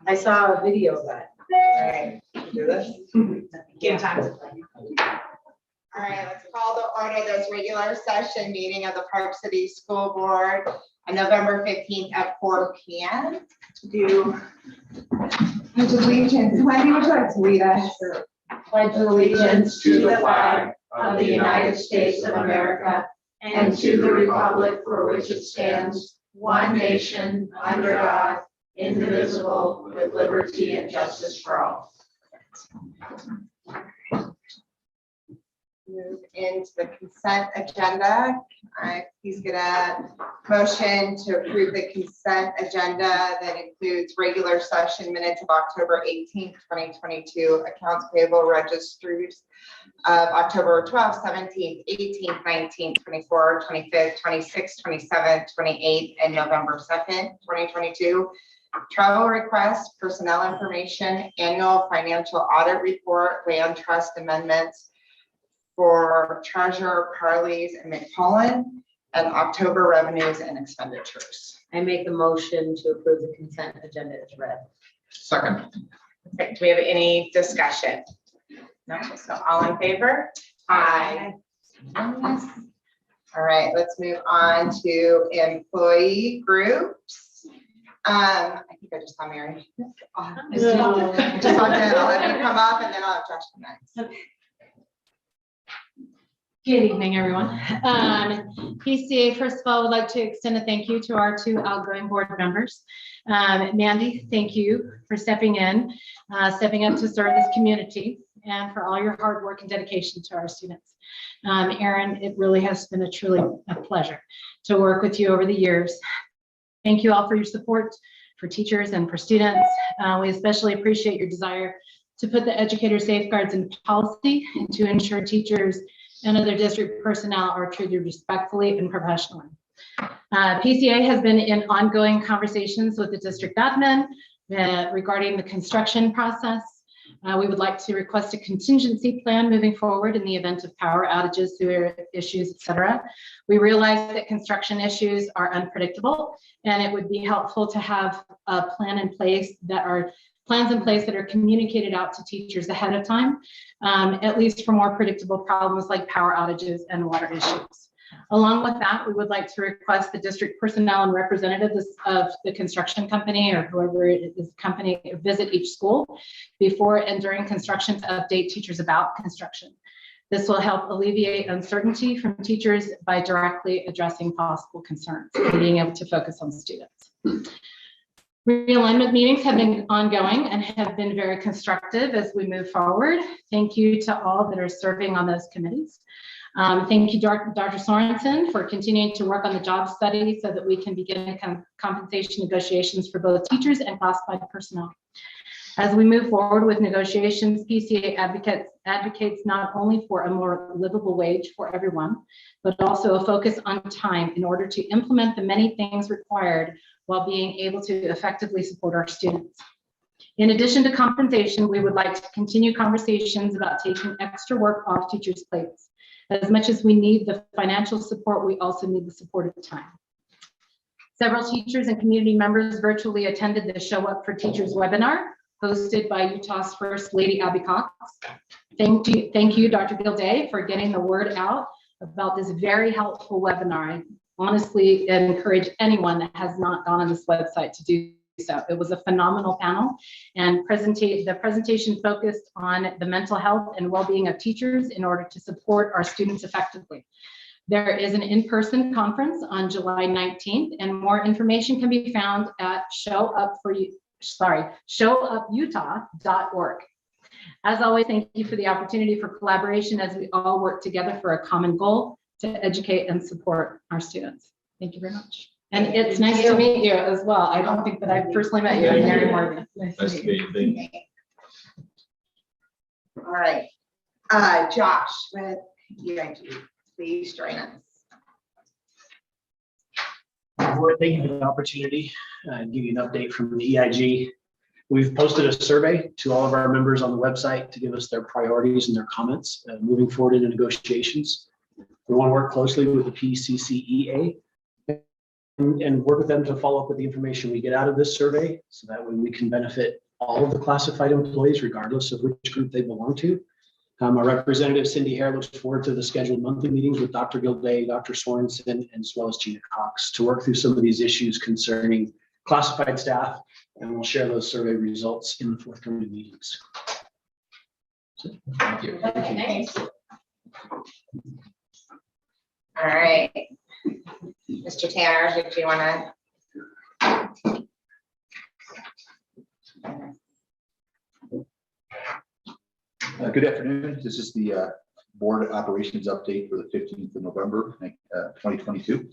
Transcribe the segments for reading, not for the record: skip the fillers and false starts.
I saw a video of that. All right, Do this? Game time. all right, let's call to order this regular session meeting of the Park City School Board on November 15th at 4 p.m. Do pledge allegiance. Wendy, would you like to lead us? Pledge allegiance to the flag of the United States of America and to the republic for which it stands, one nation, under God, indivisible, with liberty and justice for all. Move into the consent agenda. Please get a motion to approve the consent agenda that includes regular session minutes of October 18th, 2022, accounts payable registers of October 12th, 17th, 18th, 19th, 24th, 25th, 26th, 27th, 28th, and November 2nd, 2022. Travel requests, personnel information, annual financial audit report, land trust amendments for Treasurer Parleys and McCollin, and October revenues and expenditures. I make the motion to approve the consent agenda as read. Second. Okay, do we have any discussion? No, so all in favor? Aye. All right, let's move on to employee groups. I think I just saw Mary. Just walked in. I'll let you come up and then I'll have Josh come next. Good evening, everyone. PCA, first of all, would like to extend a thank you to our two outgoing board members. Mandy, thank you for stepping up to serve this community and for all your hard work and dedication to our students. Erin, it really has been truly a pleasure to work with you over the years. Thank you all for your support for teachers and for students. We especially appreciate your desire to put the educator safeguards in policy and to ensure teachers and other district personnel are treated respectfully and professionally. PCA has been in ongoing conversations with the district admin regarding the construction process. We would like to request a contingency plan moving forward in the event of power outages, sewer issues, etc. We realize that construction issues are unpredictable, and it would be helpful to have a plan in place that are communicated out to teachers ahead of time, at least for more predictable problems like power outages and water issues. Along with that, we would like to request the district personnel and representatives of the construction company or whoever it is company visit each school before and during construction to update teachers about construction. This will help alleviate uncertainty from teachers by directly addressing possible concerns and being able to focus on students. Realignment meetings have been ongoing and have been very constructive as we move forward. Thank you to all that are serving on those committees. Thank you, Dr. Sorensen, for continuing to work on the job study so that we can begin compensation negotiations for both teachers and classified personnel. As we move forward with negotiations, PCA advocates not only for a more livable wage for everyone, but also a focus on time in order to implement the many things required while being able to effectively support our students. In addition to compensation, we would like to continue conversations about taking extra work off teachers' plates. As much as we need the financial support, we also need the support of time. Several teachers and community members virtually attended the Show Up for Teachers webinar hosted by Utah's First Lady, Abby Cox. Thank you, Dr. Gilday, for getting the word out about this very helpful webinar. I honestly encourage anyone that has not gone on this website to do so. It was a phenomenal panel, and the presentation focused on the mental health and well-being of teachers in order to support our students effectively. There is an in-person conference on July 19th, and more information can be found at showuputah.org. As always, thank you for the opportunity for collaboration as we all work together for a common goal to educate and support our students. Thank you very much. And it's nice to meet you as well. I don't think that I've personally met you. I'm Mary Morgan. Nice to meet you. All right, Josh with EIG, please join us. Thank you for the opportunity to give you an update from the EIG. We've posted a survey to all of our members on the website to give us their priorities and their comments moving forward into negotiations. We want to work closely with the PCCEA and work with them to follow up with the information we get out of this survey, so that way we can benefit all of the classified employees, regardless of which group they belong to. Our representative Cindy Hare looks forward to the scheduled monthly meetings with Dr. Gilday, Dr. Sorensen, as well as Gina Cox to work through some of these issues concerning classified staff, and we'll share those survey results in the forthcoming meetings. Thank you. Okay, thanks. All right. Mr. Tanner, did you want to? Good afternoon. This is the board operations update for the 15th of November, 2022.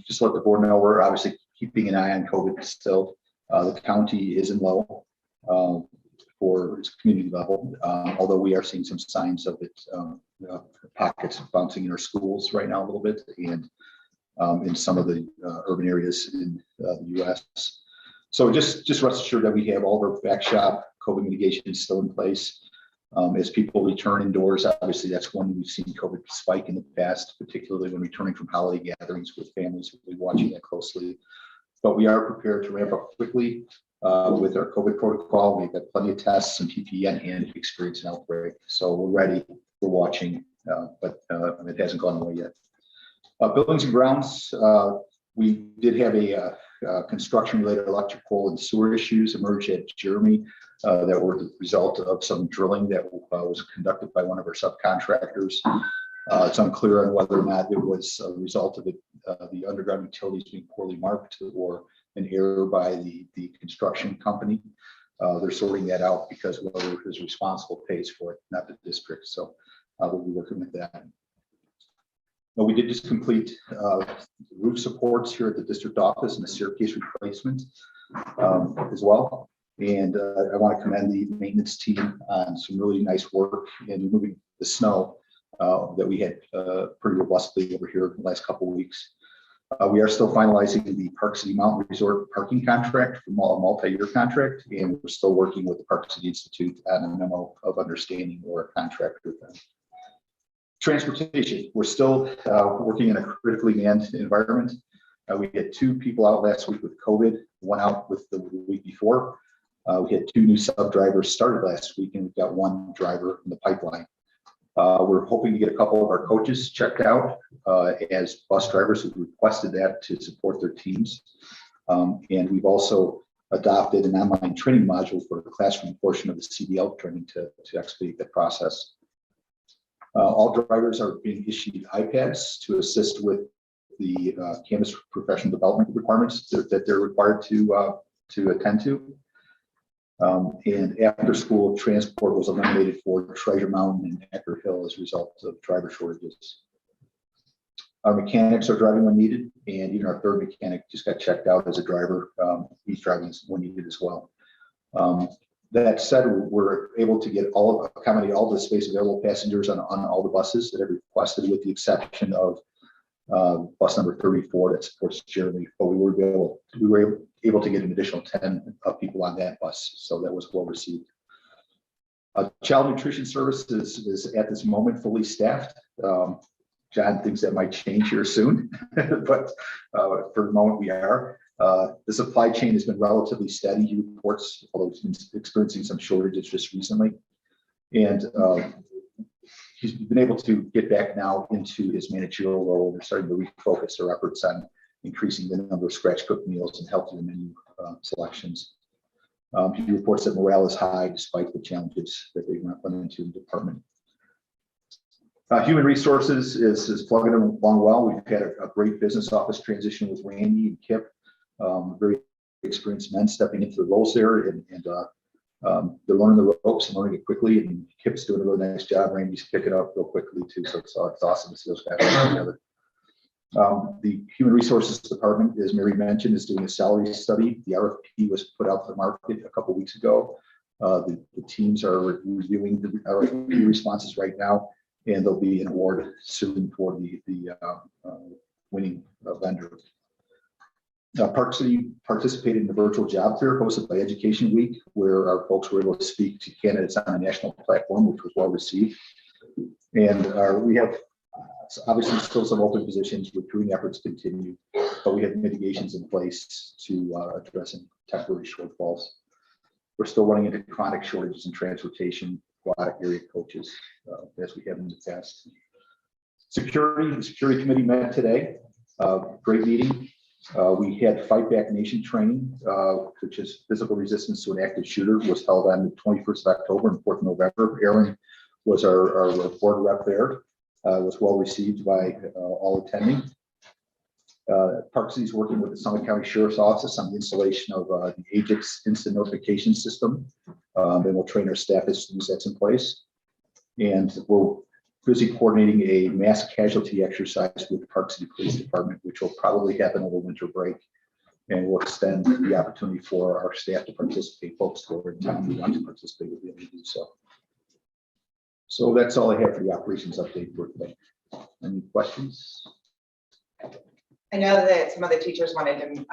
Just to let the board know, we're obviously keeping an eye on COVID still. The county is in low for its community level, although we are seeing some signs of it, pockets bouncing in our schools right now a little bit, and in some of the urban areas in the U.S. So just rest assured that we have all of our back shop COVID mitigation still in place. As people return indoors, obviously that's when we've seen COVID spike in the past, particularly when returning from holiday gatherings with families. We'll be watching that closely. But we are prepared to ramp up quickly with our COVID protocol. We've got plenty of tests and PPE on hand if we experience an outbreak. So we're ready, we're watching, but it hasn't gone away yet. Buildings and grounds, we did have a construction-related electrical and sewer issues emerge at Jeremy that were the result of some drilling that was conducted by one of our subcontractors. It's unclear on whether or not it was a result of the underground utilities being poorly marked or an error by the construction company. They're sorting that out because whoever is responsible pays for it, not the district. So we'll be working with that. Well, we did just complete roof supports here at the district office and a staircase replacement as well. And I want to commend the maintenance team on some really nice work in removing the snow that we had pretty robustly over here in the last couple of weeks. We are still finalizing the Park City Mountain Resort parking contract, from a multi-year contract, and we're still working with the Park City Institute on a memo of understanding or a contract with them. Transportation, we're still working in a critically manned environment. We had 2 people out last week with COVID, 1 out with the week before. We had 2 new sub drivers started last week, and we've got 1 driver in the pipeline. We're hoping to get a couple of our coaches checked out as bus drivers who requested that to support their teams. And we've also adopted an online training module for the classroom portion of the CDL training to expedite the process. All drivers are being issued iPads to assist with the Canvas professional development requirements that they're required to attend to. And after school transport was eliminated for Treasure Mountain and Ecker Hill as a result of driver shortages. Our mechanics are driving when needed, and even our 3rd mechanic just got checked out as a driver. He's driving when needed as well. That said, we're able to accommodate all the space available passengers on all the buses that have requested, with the exception of bus number 34 that supports Jeremy. But we were able to get an additional 10 people on that bus, so that was well received. Child nutrition services is at this moment fully staffed. John thinks that might change here soon, but for the moment we are. The supply chain has been relatively steady, he reports, although he's been experiencing some shortages just recently. And he's been able to get back now into his managerial role. We're starting to refocus our efforts on increasing the number of scratch cooked meals and healthier menu selections. He reports that morale is high despite the challenges that they run into in the department. Human resources is plugging along well. We've had a great business office transition with Randy and Kip, very experienced men stepping into the roles there, and they're learning the ropes and learning it quickly. And Kip's doing a really nice job. Randy's picking up real quickly too, so it's awesome to see those guys work together. The Human Resources Department, as Mary mentioned, is doing a salary study. The RFP was put out to the market a couple of weeks ago. The teams are reviewing the RFP responses right now, and there'll be an award soon for the winning vendor. Park City participated in the virtual job fair hosted by Education Week, where our folks were able to speak to candidates on a national platform, which was well received. And we have obviously still some open positions, recruiting efforts continue, but we have mitigations in place to addressing temporary shortfalls. We're still running into chronic shortages in transportation, aquatic area coaches, as we have in the past. The security committee met today. Great meeting. We had Fight Back Nation training, which is physical resistance to an active shooter, was held on the 21st of October and 4th of November. Aaron was our board rep there. Was well received by all attending. Park City is working with the Summit County Sheriff's Office on the installation of the Ajax instant notification system. Then we'll train our staff as soon as that's in place. And we're busy coordinating a mass casualty exercise with the Park City Police Department, which will probably happen over winter break. And we'll extend the opportunity for our staff to participate. Folks who are in town who want to participate will be able to do so. So that's all I have for the operations update for today. Any questions? I know that some of the teachers wanted to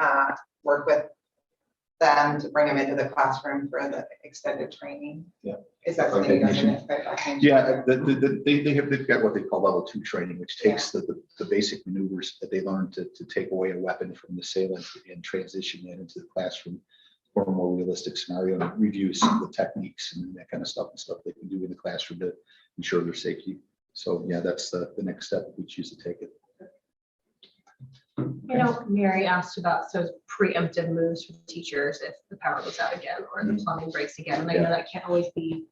work with them to bring them into the classroom for the extended training. Yeah. Is that something you're going to? Yeah, they've got what they call level 2 training, which takes the basic maneuvers that they learn to take away a weapon from the assailant and transition that into the classroom for a more realistic scenario, and reviews the techniques and that kind of stuff they can do in the classroom to ensure their safety. So yeah, that's the next step if we choose to take it. You know, Mary asked about preemptive moves for teachers if the power goes out again or the plumbing breaks again. And I know that can't always be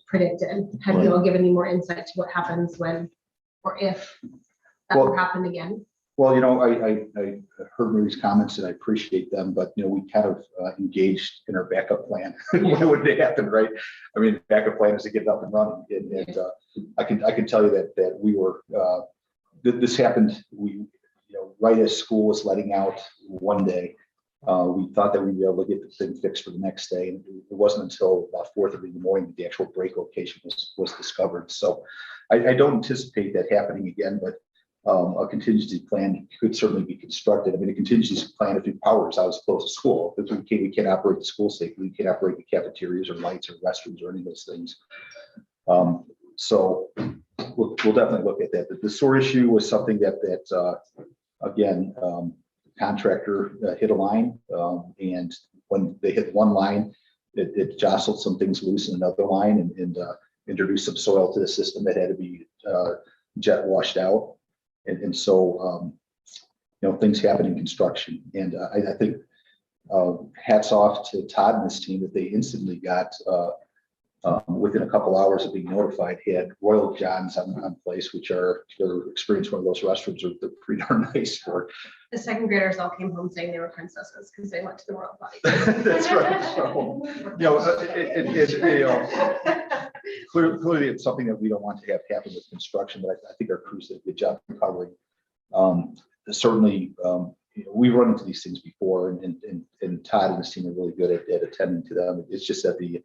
predicted. Have you all given any more insight to what happens when or if that will happen again? Well, you know, I heard Mary's comments and I appreciate them, but you know, we kind of engaged in our backup plan when it happened, right? I mean, backup plan is to get it up and running, and I can tell you that we were this happened. Right as school was letting out one day, we thought that we'd be able to get the thing fixed for the next day, and it wasn't until about 4:30 in the morning that the actual break location was discovered. So I don't anticipate that happening again, but a contingency plan could certainly be constructed. I mean, a contingency plan if the power is out as close to school, because we can't operate the school safely, we can't operate the cafeterias or lights or restrooms or any of those things. So we'll definitely look at that. But the SOAR issue was something that again, contractor hit a line, and when they hit one line, it jostled some things loose in another line and introduced some soil to the system that had to be jet washed out. And so, you know, things happen in construction. And I think hats off to Todd and his team that they instantly got, within a couple hours of being notified, he had Royal Johns on place, which are, they're experienced one of those restrooms, they're pretty darn nice for. The second graders all came home saying they were princesses because they went to the royal body. That's right. So, you know, clearly it's something that we don't want to have happen with construction, but I think our crews did a good job recovering. Certainly, you know, we run into these things before, and Todd and his team are really good at attending to them. It's just that the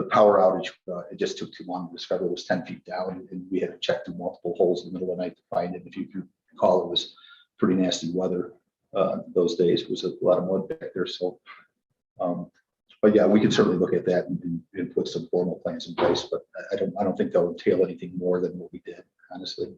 power outage, it just took too long to discover. It was 10 feet down, and we had to check through multiple holes in the middle of the night to find it. If you recall, it was pretty nasty weather those days. It was a lot of mud back there. So, but yeah, we can certainly look at that and put some formal plans in place. But I don't think they'll entail anything more than what we did, honestly.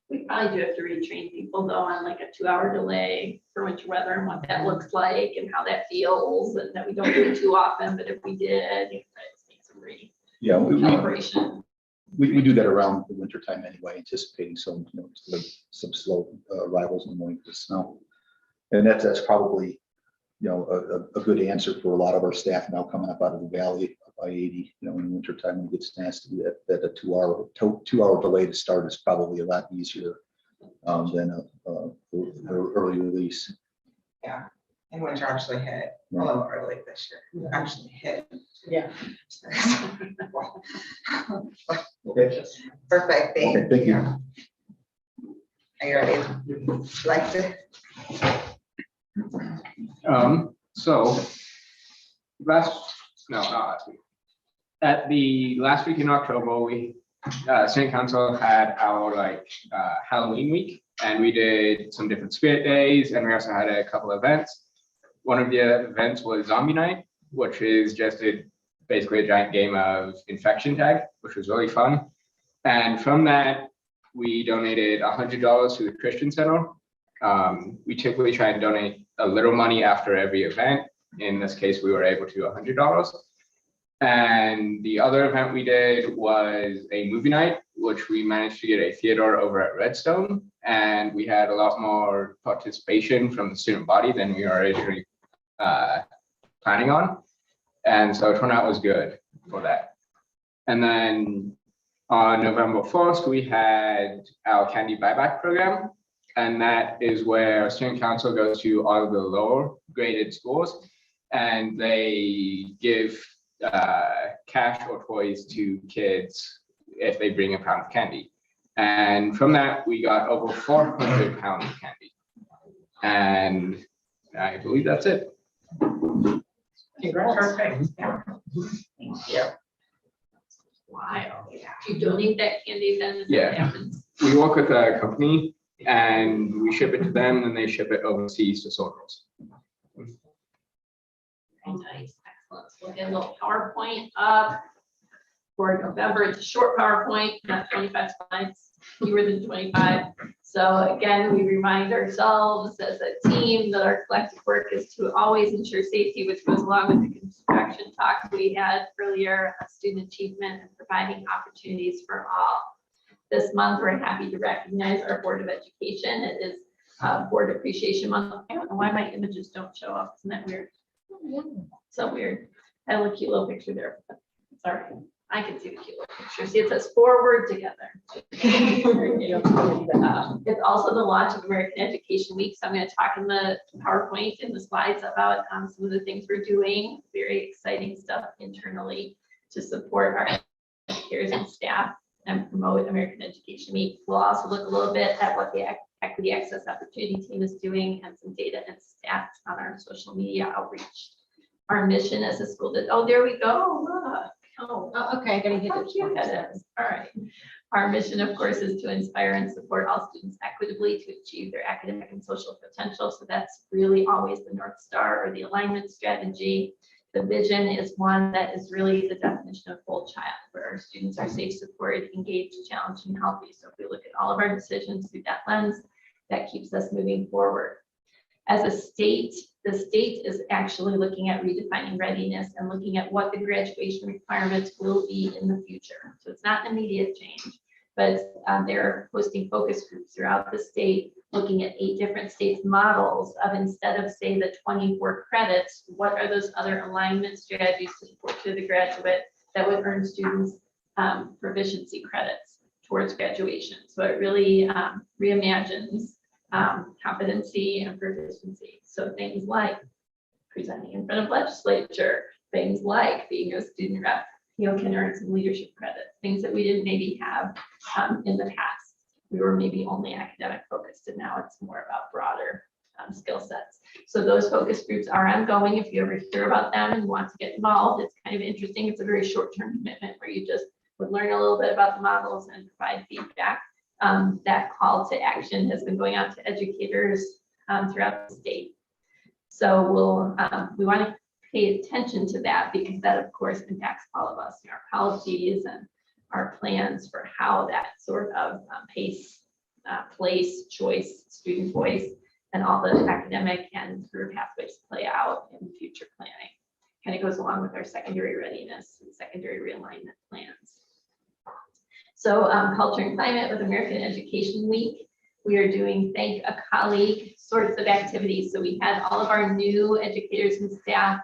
We probably do have to retrain people though on like a 2-hour delay for winter weather and what that looks like and how that feels, and that we don't do it too often, but if we did, it takes some recalibration. We do that around the winter time anyway, anticipating some, you know, some slow arrivals in the morning for the snow. And that's probably, you know, a good answer for a lot of our staff now coming up out of the valley by 80, you know, in the winter time when it gets nasty, that a 2-hour delay to start is probably a lot easier than a early release. Yeah, and winter actually hit a little early this year. Actually hit. Yeah. Okay. Perfect. Okay, thank you. Are you ready? Like to? So at the last week in October, we St. Council had our Halloween week, and we did some different spirit days, and we also had a couple of events. One of the events was Zombie Night, which is just basically a giant game of infection tag, which was really fun. And from that, we donated $100 to the Christian Center. We typically try and donate a little money after every event. In this case, we were able to do $100. And the other event we did was a movie night, which we managed to get a theater over at Redstone. And we had a lot more participation from the student body than we were originally planning on. And so turnout was good for that. And then on November 1st, we had our candy buyback program. And that is where student council goes to all of the lower graded schools and they give cash or toys to kids if they bring a pound of candy. And from that, we got over 400 pounds of candy. And I believe that's it. Perfect. Thank you. Wow. Do you donate that candy then? Is that Yeah. what happens? We work with a company and we ship it to them and they ship it overseas to soldiers. Very nice, excellent. So we'll get a little PowerPoint up for November. It's a short PowerPoint, not 25 slides, fewer than 25. So again, we remind ourselves as a team that our collective work is to always ensure safety, which goes along with the construction talk we had earlier, student achievement and providing opportunities for all. This month, we're happy to recognize our Board of Education. It is Board Appreciation Month. I don't know why my images don't show up. Isn't that weird? So weird. I have a cute little picture there. Sorry, I can see the cute little picture. See, it says forward together. It's also the launch of American Education Week. So I'm going to talk in the PowerPoint in the slides about some of the things we're doing. Very exciting stuff internally to support our educators and staff and promote American Education Week. We'll also look a little bit at what the Equity Access Opportunity Team is doing and some data and stats on our social media outreach. Our mission as a school that, oh, there we go. Look. Oh, Okay, I gotta hit how it. cute that is. All right. Our mission, of course, is to inspire and support all students equitably to achieve their academic and social potential. So that's really always the North Star or the alignment strategy. The vision is one that is really the definition of whole child, where our students are safe, supported, engaged, challenged, and healthy. So if we look at all of our decisions through that lens, that keeps us moving forward. As a state, the state is actually looking at redefining readiness and looking at what the graduation requirements will be in the future. So it's not an immediate change, but they're hosting focus groups throughout the state, looking at 8 different states models of, instead of say the 24 credits, what are those other alignment strategies to support to the graduate that would earn students proficiency credits towards graduation. So it really reimagines competency and proficiency. So things like presenting in front of legislature, things like being a student rep, can earn some leadership credits, things that we didn't maybe have in the past. We were maybe only academic focused, and now it's more about broader skill sets. So those focus groups are ongoing. If you ever hear about them and want to get involved, it's kind of interesting. It's a very short-term commitment where you just would learn a little bit about the models and provide feedback. That call to action has been going out to educators throughout the state. So we want to pay attention to that because that, of course, impacts all of us, our policies and our plans for how that sort of pace, place, choice, student voice, and all the academic and career pathways play out in future planning. Kind of goes along with our secondary readiness and secondary realignment plans. So culture and climate with American Education Week, we are doing thank a colleague sorts of activities. So we had all of our new educators and staff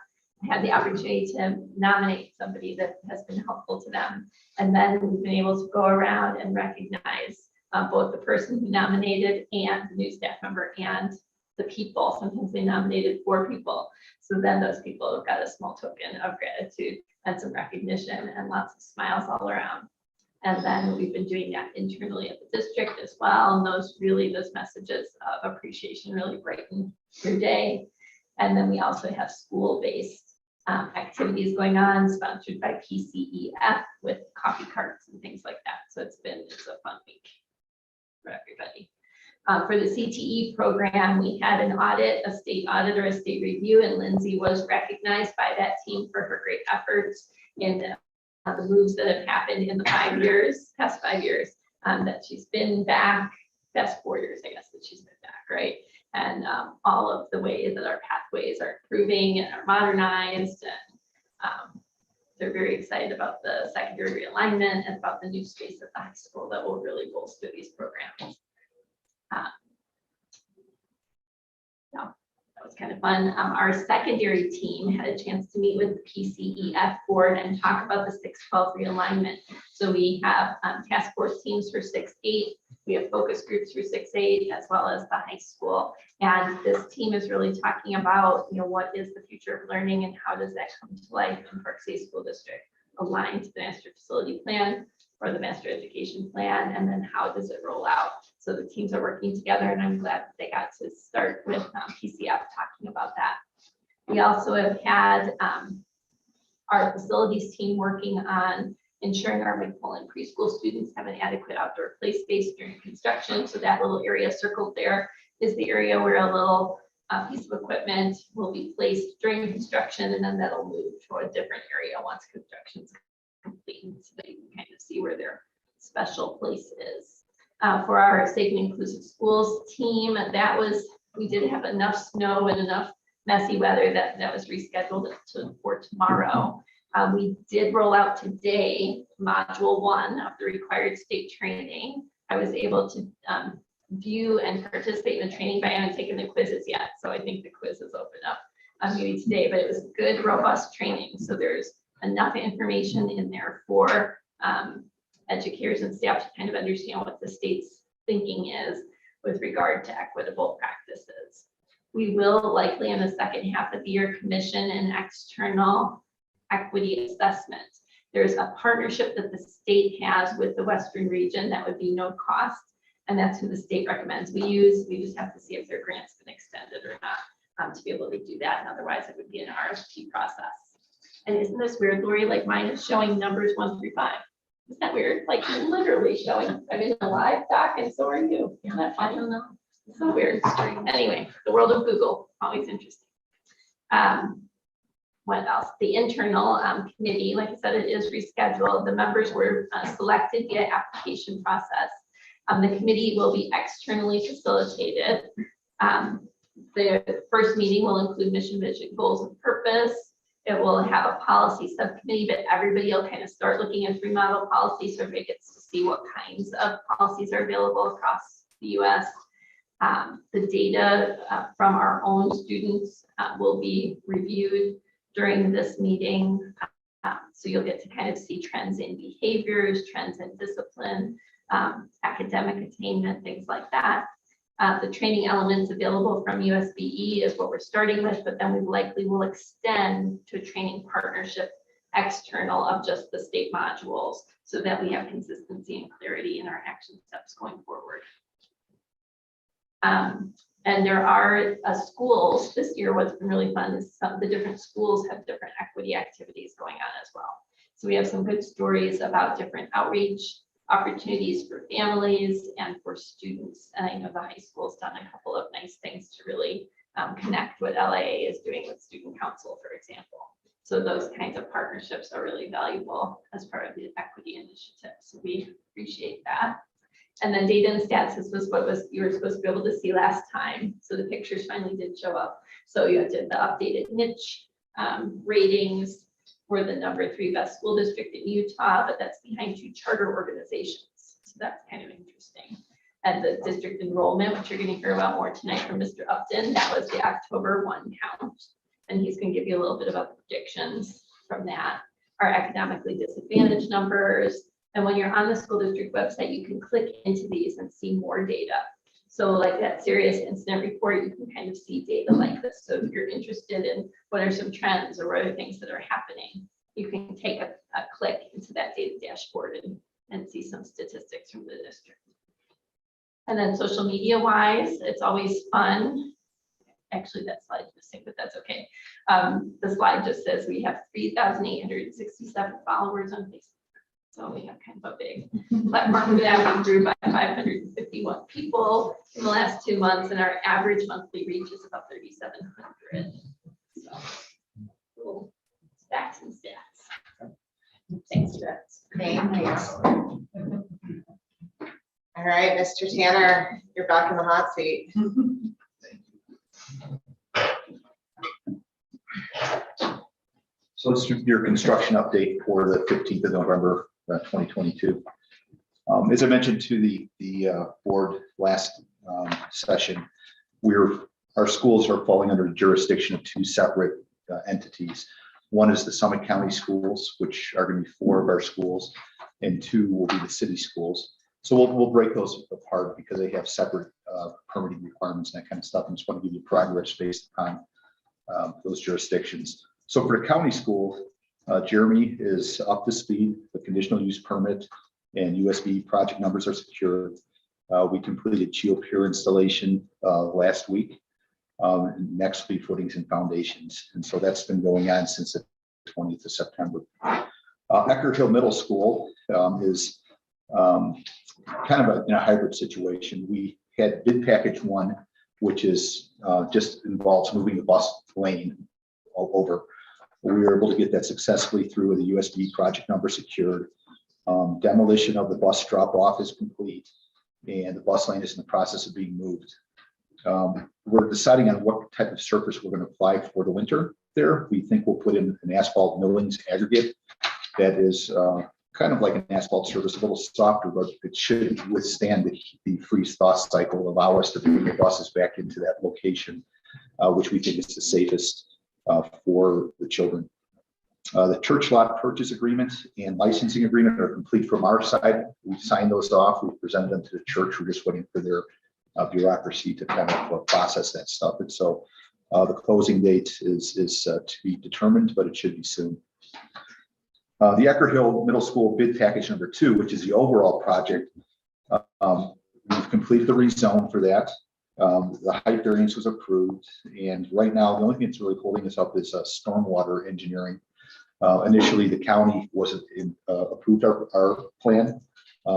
had the opportunity to nominate somebody that has been helpful to them. And then we've been able to go around and recognize both the person who nominated and the new staff member and the people. Sometimes they nominated 4 people. So then those people have got a small token of gratitude and some recognition and lots of smiles all around. And then we've been doing that internally at the district as well. And those messages of appreciation really brighten your day. And then we also have school-based activities going on, sponsored by PCEF with coffee carts and things like that. So it's a fun week for everybody. For the CTE program, we had an audit, a state audit or a state review, and Lindsay was recognized by that team for her great efforts in the moves that have happened in the past 5 years, that she's been back, past 4 years, I guess, that she's been back, right? And all of the ways that our pathways are improving and are modernized, and they're very excited about the secondary realignment and about the new space at the high school that will really bolster these programs. That was kind of fun. Our secondary team had a chance to meet with the PCEF board and talk about the 6-12 realignment. So we have task force teams for 6-8. We have focus groups for 6-8 as well as the high school. And this team is really talking about, what is the future of learning and how does that come to life in Park City School District, aligned to the master facility plan or the master education plan, and then how does it roll out? So the teams are working together, and I'm glad that they got to start with PCF talking about that. We also have had our facilities team working on ensuring our McMullen preschool students have an adequate outdoor play space during construction. So that little area circled there is the area where a little piece of equipment will be placed during construction, and then that'll move to a different area once construction's complete, so that you can kind of see where their special place is. For our Safe and Inclusive Schools team, we did have enough snow and enough messy weather that was rescheduled for tomorrow. We did roll out today module 1 of the required state training. I was able to view and participate in the training, but I haven't taken the quizzes yet. So I think the quizzes open up maybe today, but it was good, robust training. So there's enough information in there for educators and staff to kind of understand what the state's thinking is with regard to equitable practices. We will likely in the second half of the year commission an external equity assessment. There's a partnership that the state has with the Western region that would be no cost, and that's who the state recommends we use. We just have to see if their grant's been extended or not to be able to do that, and otherwise it would be an RFP process. And isn't this weird, Lori? Like mine is showing numbers 1 through 5. Isn't that weird? Like literally showing. I'm in a live doc and so are you. Isn't that funny? I don't know. It's so weird. Anyway, the world of Google, always interesting. What else? The internal committee, like I said, it is rescheduled. The members were selected via application process. The committee will be externally facilitated. The first meeting will include mission, vision, goals, and purpose. It will have a policy subcommittee, but everybody will kind of start looking at remodel policy, so everybody gets to see what kinds of policies are available across the US. The data from our own students will be reviewed during this meeting. So you'll get to kind of see trends in behaviors, trends in discipline, academic attainment, things like that. The training elements available from USBE is what we're starting with, but then we likely will extend to a training partnership external of just the state modules so that we have consistency and clarity in our action steps going forward. And there are schools this year. What's been really fun is some of the different schools have different equity activities going on as well. So we have some good stories about different outreach opportunities for families and for students. And I know the high school's done a couple of nice things to really connect what LIA is doing with student council, for example. So those kinds of partnerships are really valuable as part of the equity initiative. So we appreciate that. And then data and stats, this was what you were supposed to be able to see last time. So the pictures finally did show up. So you did the updated niche ratings for the #3 best school district in Utah, but that's behind 2 charter organizations. So that's kind of interesting. And the district enrollment, which you're going to hear about more tonight from Mr. Upton, that was the October 1 count. And he's going to give you a little bit about the predictions from that. Our economically disadvantaged numbers. And when you're on the school district website, you can click into these and see more data. So like that serious incident report, you can kind of see data like this. So if you're interested in what are some trends or what are things that are happening, you can take a click into that data dashboard and see some statistics from the district. And then social media wise, it's always fun. Actually, that slide's missing, but that's okay. The slide just says we have 3,867 followers on Facebook. So we have kind of a big platform for that. We grew by 551 people in the last 2 months, and our average monthly reach is about 3,700. So little facts and stats. Thanks. All right, Mr. Tanner, you're back in the hot seat. So let's do your construction update for the 15th of November, 2022. As I mentioned to the board last session, our schools are falling under the jurisdiction of two separate entities. One is the Summit County schools, which are going to be 4 of our schools, and 2 will be the city schools. So we'll break those apart because they have separate permitting requirements and that kind of stuff. I just want to give you progress based upon those jurisdictions. So for the county school, Jeremy is up to speed. The conditional use permit and USB project numbers are secured. We completed GeoPure installation last week. Next will be footings and foundations. And so that's been going on since the 20th of September. Ecker Hill Middle School is kind of in a hybrid situation. We had bid package 1, which is just involves moving the bus lane over. We were able to get that successfully through with a USB project number secured. Demolition of the bus drop off is complete and the bus lane is in the process of being moved. We're deciding on what type of surface we're going to apply for the winter there. We think we'll put in an asphalt millings aggregate that is kind of like an asphalt surface, a little softer, but it should withstand the freeze thaw cycle, allow us to bring the buses back into that location, which we think is the safest for the children. The church lot purchase agreement and licensing agreement are complete from our side. We signed those off. We presented them to the church. We're just waiting for their bureaucracy to kind of process that stuff. And so the closing date is to be determined, but it should be soon. The Ecker Hill Middle School bid package number 2, which is the overall project. We've completed the rezone for that. The height variance was approved. And right now, the only thing that's really holding us up is stormwater engineering. Initially, the county wasn't approved our plan.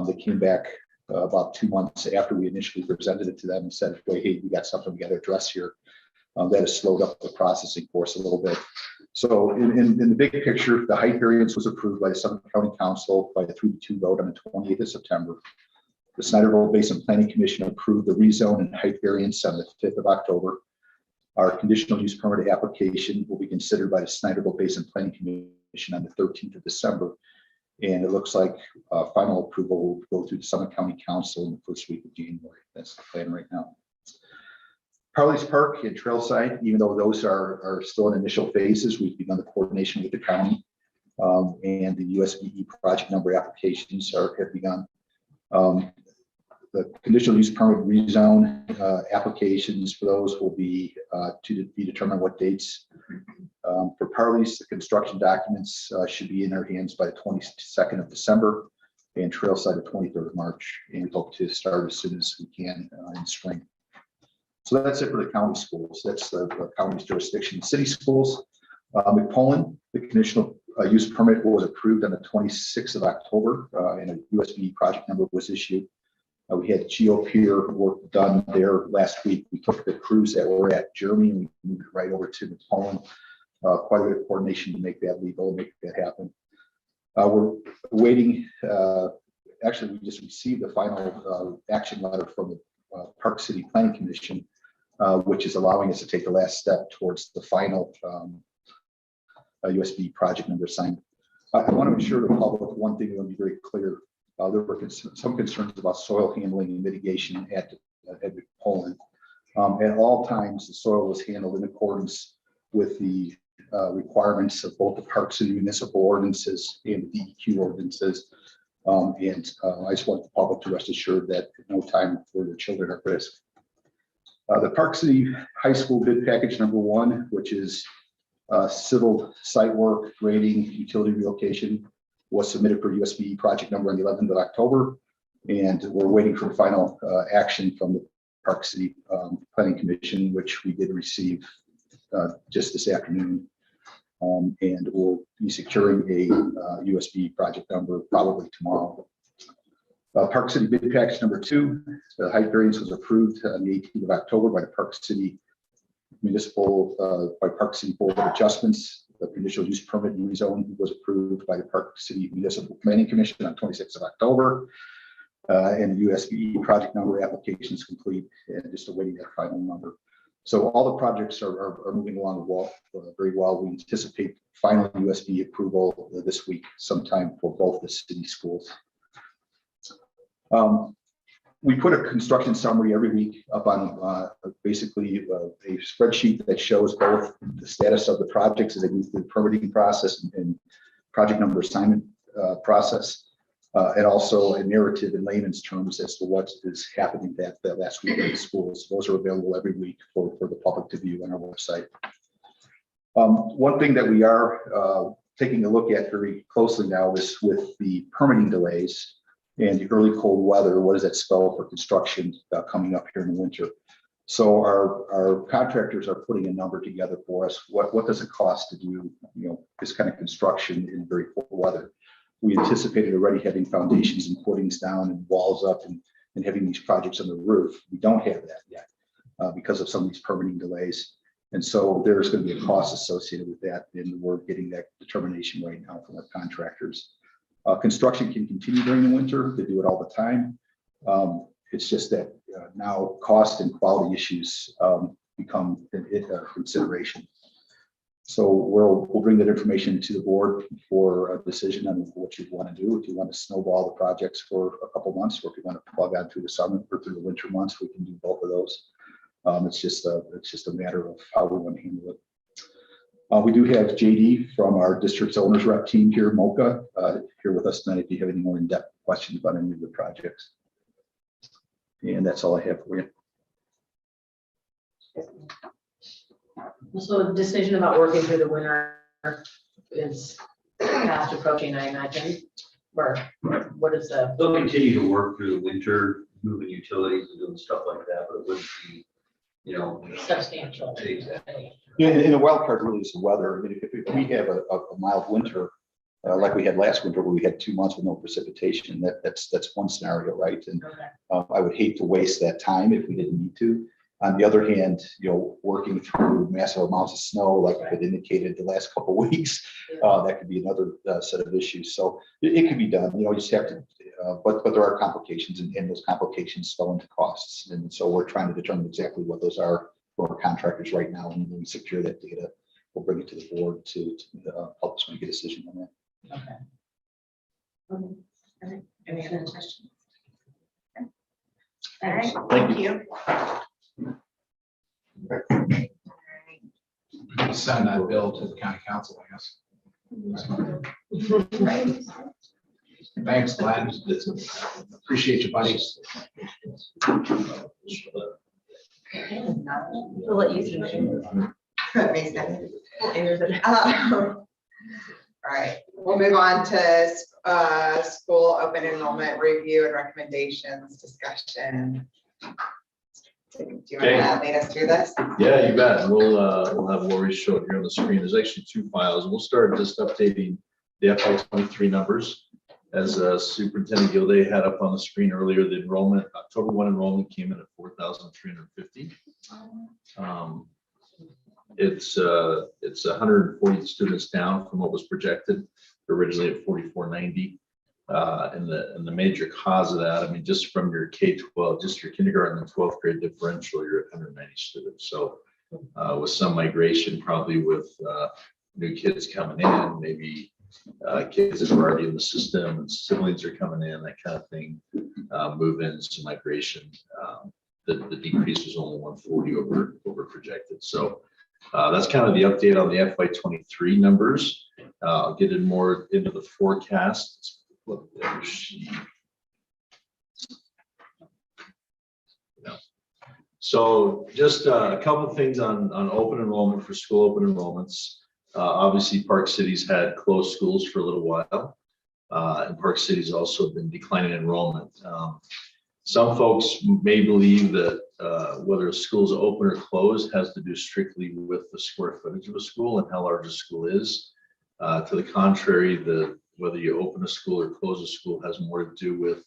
They came back about 2 months after we initially presented it to them and said, hey, we got something we got to address here. That has slowed up the processing for us a little bit. So in the big picture, the height variance was approved by the Summit County Council by the 3-2 vote on the 28th of September. The Snyderville Basin Planning Commission approved the rezone and height variance on the 5th of October. Our conditional use permit application will be considered by the Snyderville Basin Planning Commission on the 13th of December. And it looks like final approval will go through the Summit County Council in the first week of January. That's the plan right now. Parley's Park and Trailside, even though those are still in initial phases, we've begun the coordination with the county, and the USBE project number applications have begun. The conditional use permit rezone applications for those will be to be determined what dates. For Parley's, the construction documents should be in our hands by the 22nd of December, and Trailside the 23rd of March, and we hope to start as soon as we can in spring. So that's it for the county schools. That's the county's jurisdiction. City schools, McPolin, the conditional use permit was approved on the 26th of October, and a USB project number was issued. We had GeoPure work done there last week. We took the crews that were at Jeremy and we moved it right over to McPolin. Quite a bit of coordination to make that legal and make that happen. We're waiting. Actually, we just received the final action letter from the Park City Planning Commission, which is allowing us to take the last step towards the final USB project number assignment. I want to assure the public one thing that will be very clear. There were some concerns about soil handling and mitigation at Poland. At all times, the soil was handled in accordance with the requirements of both the Park City municipal ordinances and the DEQ ordinances. I just want the public to rest assured that at no time for the children at risk. The Park City High School bid package number 1, which is civil site work, grading, utility relocation, was submitted for USB project number on the 11th of October. And we're waiting for final action from the Park City Planning Commission, which we did receive just this afternoon. And we'll be securing a USB project number probably tomorrow. Park City bid package number 2, the height variance was approved on the 18th of October by the Park City Municipal, by Park City Board of Adjustments. the conditional use permit rezone was approved by the Park City Municipal Planning Commission on 26th of October. And the USBE project number application is complete and just awaiting that final number. So all the projects are moving along very well. We anticipate final USB approval this week, sometime for both the city schools. We put a construction summary every week up on basically a spreadsheet that shows both the status of the projects as they move through the permitting process and project number assignment process, and also a narrative in layman's terms as to what is happening that last week in the schools. Those are available every week for the public to view on our website. One thing that we are taking a look at very closely now is with the permitting delays and the early cold weather. What does that spell for construction coming up here in the winter? So our contractors are putting a number together for us. What does it cost to do this kind of construction in very cold weather? We anticipated already having foundations and footings down and walls up and having these projects on the roof. We don't have that yet because of some of these permitting delays. And so there's going to be a cost associated with that, and we're getting that determination right now from our contractors. Construction can continue during the winter. They do it all the time. It's just that now cost and quality issues become a consideration. So we'll bring that information to the board for a decision on what you want to do. If you want to snowball the projects for a couple months, or if you want to plug out through the summer or through the winter months, we can do both of those. It's just a matter of how we want to handle it. We do have JD from our district's owners rep team here, Mocha, here with us tonight if you have any more in-depth questions about any of the projects. And that's all I have for you. So a decision about working through the winter is fast approaching, I imagine. Or what is the? They'll continue to work through the winter, moving utilities and doing stuff like that, but it wouldn't be, Substantial. Exactly. Yeah, and the wild card really is the weather. I mean, if we have a mild winter, like we had last winter, where we had 2 months with no precipitation, that's one scenario, right? And Okay. I would hate to waste that time if we didn't need to. On the other hand, working through massive amounts of snow, like I had indicated the last couple of weeks, that could be another set of issues. So it could be done. You just have to, but there are complications, and those complications spell into costs. And so we're trying to determine exactly what those are for our contractors right now. And when we secure that data, we'll bring it to the board to help us make a decision on that. Okay. Okay. Any other questions? All right, Thank you. Send that bill to the county council, I guess. Thanks, Glenn. Appreciate you, buddies. We'll let you finish. All right, we'll move on to school open enrollment review and recommendations discussion. Do you want to lead us through this? Yeah, you bet. We'll have Lori show it here on the screen. There's actually 2 files. We'll start just updating the FY23 numbers. As Superintendent Gilday had up on the screen earlier, the enrollment, October 1 enrollment came in at 4,350. It's 140 students down from what was projected originally at 4,490. And the major cause of that, I mean, just from your K-12, just your kindergarten and 12th grade differential, you're at 190 students. So with some migration, probably with new kids coming in, maybe kids that are already in the system and siblings are coming in, that kind of thing, move-ins, migration, the decrease was only 140 over projected. So that's kind of the update on the FY23 numbers. I'll get in more into the forecast. So just a couple of things on open enrollment for school open enrollments. Obviously, Park City's had closed schools for a little while, and Park City's also been declining enrollment. Some folks may believe that whether a school is open or closed has to do strictly with the square footage of a school and how large a school is. To the contrary, whether you open a school or close a school has more to do with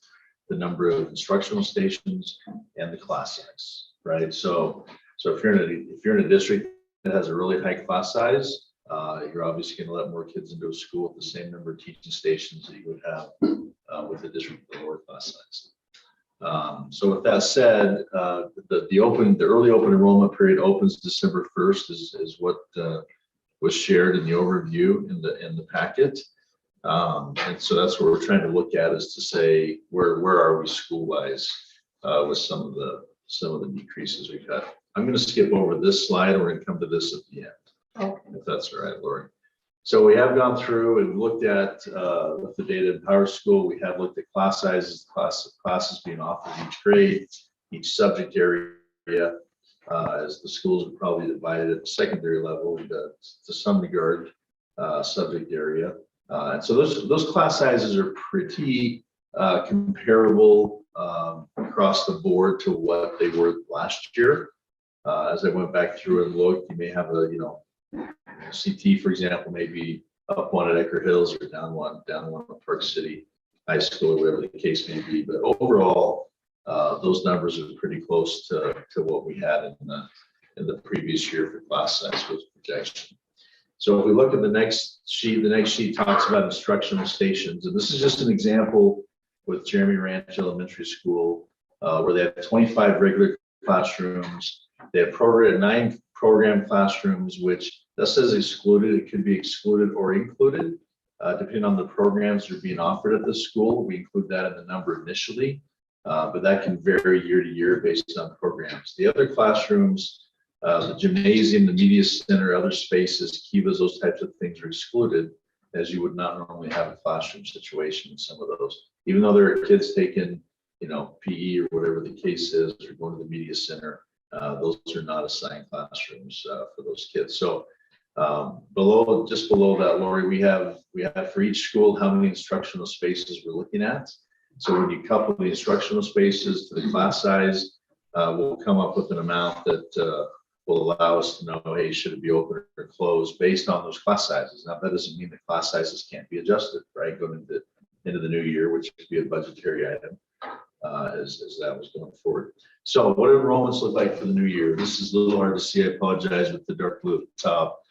the number of instructional stations and the class size, right? So if you're in a district that has a really high class size, You're obviously going to let more kids into a school with the same number of teaching stations that you would have with the district with the lower class size. So with that said, the early open enrollment period opens December 1st is what was shared in the overview in the packet. And so that's what we're trying to look at, is to say where are we school wise with some of the decreases we've had. I'm going to skip over this slide, and we're going to come to this at the end, if that's all right, Lori. So we have gone through and looked at with the data in Power School. We have looked at class sizes, classes being offered each grade, each subject area, as the schools are probably divided at the secondary level to some regard, subject area. And so those class sizes are pretty comparable across the board to what they were last year. As I went back through and looked, you may have a, CT, for example, maybe up one at Edgar Hills or down one at Park City High School, or whatever the case may be. But overall, those numbers are pretty close to what we had in the previous year for class size was projection. So if we look at the next sheet talks about instructional stations, and this is just an example with Jeremy Ranch Elementary School, where they have 25 regular classrooms. They have 9 program classrooms, which that says excluded. It could be excluded or included, depending on the programs that are being offered at the school. We include that in the number initially, but that can vary year to year based on programs. The other classrooms, the gymnasium, the media center, other spaces, kivas, those types of things are excluded, as you would not normally have a classroom situation in some of those. Even though there are kids taking, PE or whatever the case is, or going to the media center, those are not assigned classrooms for those kids. So just below that, Lori, we have for each school how many instructional spaces we're looking at. So when you couple the instructional spaces to the class size, we'll come up with an amount that will allow us to know, hey, should it be open or closed based on those class sizes. Now, that doesn't mean the class sizes can't be adjusted, right? Going into the new year, which could be a budgetary item as that was going forward. So what do enrollments look like for the new year? This is a little hard to see. I apologize with the dark blue at the top.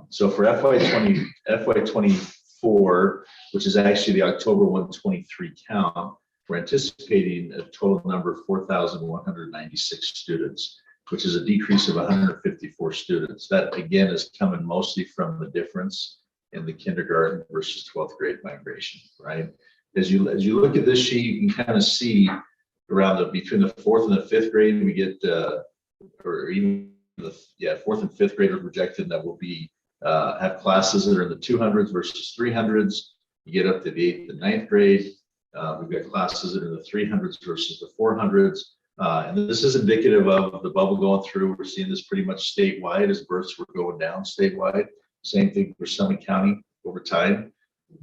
So for FY24, which is actually the October 123 count, we're anticipating a total number of 4,196 students, which is a decrease of 154 students. That again is coming mostly from the difference in the kindergarten versus 12th grade migration, right? As you look at this sheet, you can kind of see around between the 4th and the 5th grade, we get, or even the 4th and 5th grade are projected that will be have classes that are in the 200s versus 300s. You get up to the 8th and 9th grade, we've got classes that are in the 300s versus the 400s. And this is indicative of the bubble going through. We're seeing this pretty much statewide as births were going down statewide. Same thing for Summit County over time.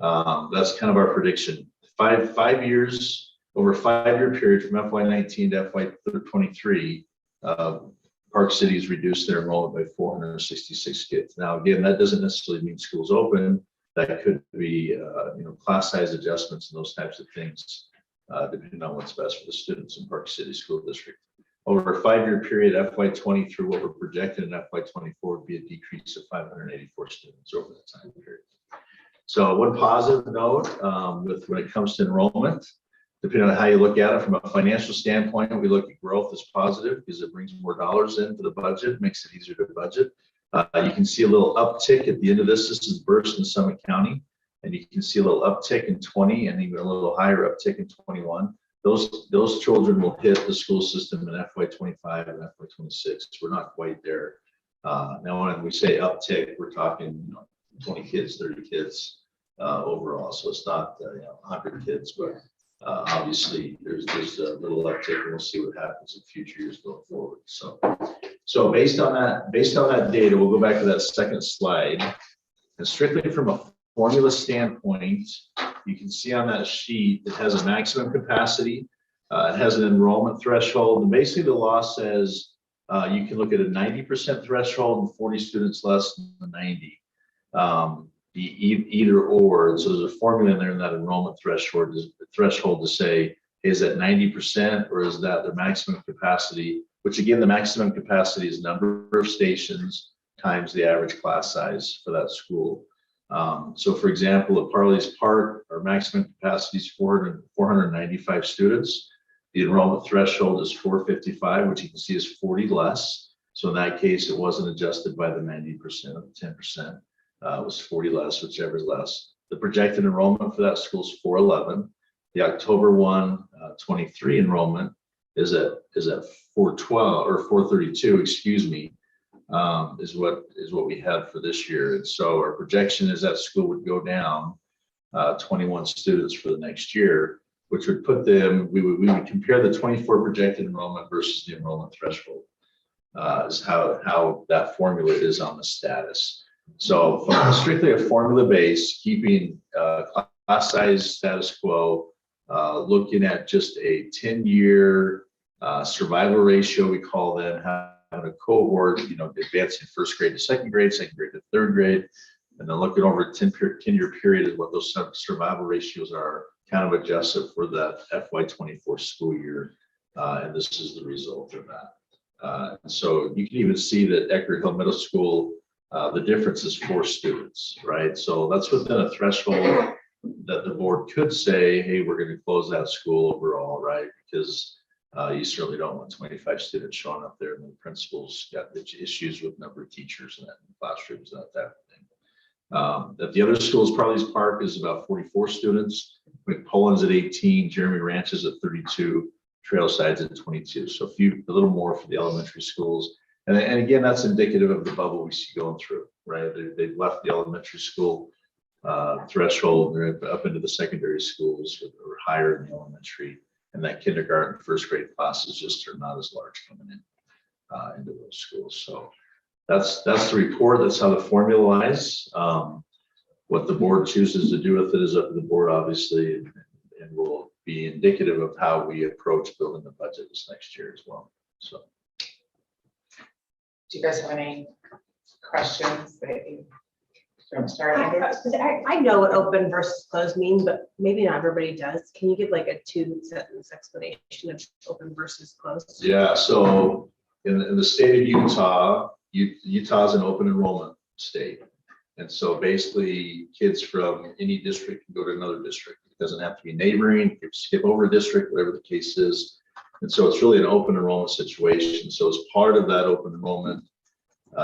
That's kind of our prediction. 5 years, over a 5-year period from FY19 to FY23, Park City has reduced their enrollment by 466 kids. Now, again, that doesn't necessarily mean schools open. That could be, class size adjustments and those types of things, depending on what's best for the students in Park City School District. Over a 5-year period, FY20 through what we're projected in FY24 would be a decrease of 584 students over that time period. So one positive note when it comes to enrollment, depending on how you look at it from a financial standpoint, we look at growth as positive because it brings more dollars into the budget, makes it easier to budget. You can see a little uptick at the end of this. This is burst in Summit County, and you can see a little uptick in 20 and even a little higher uptick in 21. Those children will hit the school system in FY25 and FY26. We're not quite there. Now, when we say uptick, we're talking 20 kids, 30 kids overall. So it's not 100 kids, but obviously there's a little uptick, and we'll see what happens in future years going forward. So based on that data, we'll go back to that second slide, and strictly from a formula standpoint, you can see on that sheet it has a maximum capacity, it has an enrollment threshold, and basically the law says you can look at a 90% threshold and 40 students less than 90. Either or. So there's a formula in there in that enrollment threshold to say, is that 90% or is that the maximum capacity? Which again, the maximum capacity is number of stations times the average class size for that school. So for example, at Parley's Park, our maximum capacity is 495 students. The enrollment threshold is 455, which you can see is 40 less. So in that case, it wasn't adjusted by the 90%, 10%. It was 40 less, whichever is less. The projected enrollment for that school is 411. The October 1, 23 enrollment is at 412 or 432, excuse me, is what we had for this year. And so our projection is that school would go down 21 students for the next year, which would put them, we would compare the 24 projected enrollment versus the enrollment threshold, is how that formula is on the status. So from strictly a formula base, keeping class size status quo, looking at just a 10-year survival ratio, we call them, having a cohort, advancing first grade to second grade to third grade, and then looking over a 10-year period is what those survival ratios are, kind of adjusted for that FY24 school year. And this is the result of that. So you can even see that Eckerd Hill Middle School, the difference is 4 students, right? So that's within a threshold that the board could say, hey, we're going to close that school overall, right? Because you certainly don't want 25 students showing up there and the principal's got issues with number of teachers and classrooms, that type of thing. At the other schools, Parley's Park is about 44 students. McPullen's at 18, Jeremy Ranch is at 32, Trailside's at 22. So a little more for the elementary schools. And again, that's indicative of the bubble we see going through, right? They've left the elementary school threshold, they're up into the secondary schools or higher in the elementary. And that kindergarten, first grade classes just are not as large coming in into those schools. So that's the report. That's how the formula lies. What the board chooses to do with it is up to the board, obviously, and will be indicative of how we approach building the budget this next year as well. So, Do you guys have any questions that you want to start? Andrew? I know what open versus closed mean, but maybe not everybody does. Can you give like a 2-sentence explanation of open versus closed? yeah, so in the state of Utah, Utah's an open enrollment state. And so basically kids from any district can go to another district. It doesn't have to be neighboring, you can skip over a district, whatever the case is. And so it's really an open enrollment situation. So as part of that open enrollment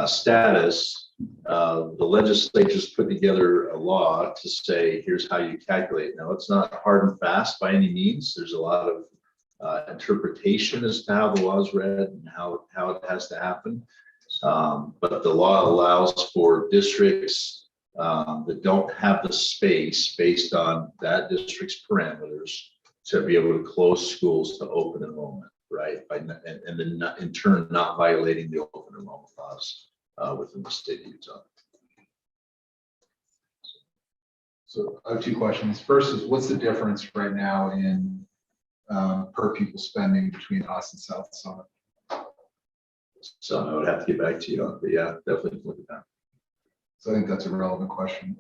status, the legislature's put together a law to say, here's how you calculate. Now, it's not hard and fast by any means. There's a lot of interpretation as to how the law is read and how it has to happen. But the law allows for districts that don't have the space based on that district's parameters to be able to close schools to open enrollment, right? And then in turn, not violating the open enrollment laws within the state of Utah. So I have 2 questions. First is, what's the difference right now in per pupil spending between us and South Summit? So I would have to get back to you on, but yeah, definitely look at that. So I think that's a relevant question,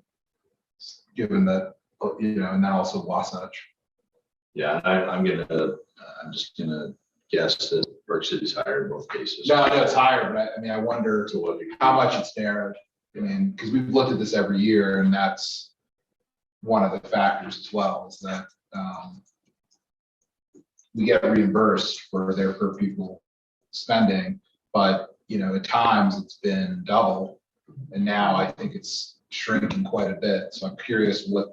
given that, and then also Wasatch. Yeah, I'm just gonna guess that Burke City's higher in both cases. No, I know it's higher, but I wonder To what degree? how much it's narrowed. Because we've looked at this every year, and that's one of the factors as well, is that we get reimbursed for their per pupil spending, but at times it's been double, and now I think it's shrinking quite a bit. So I'm curious what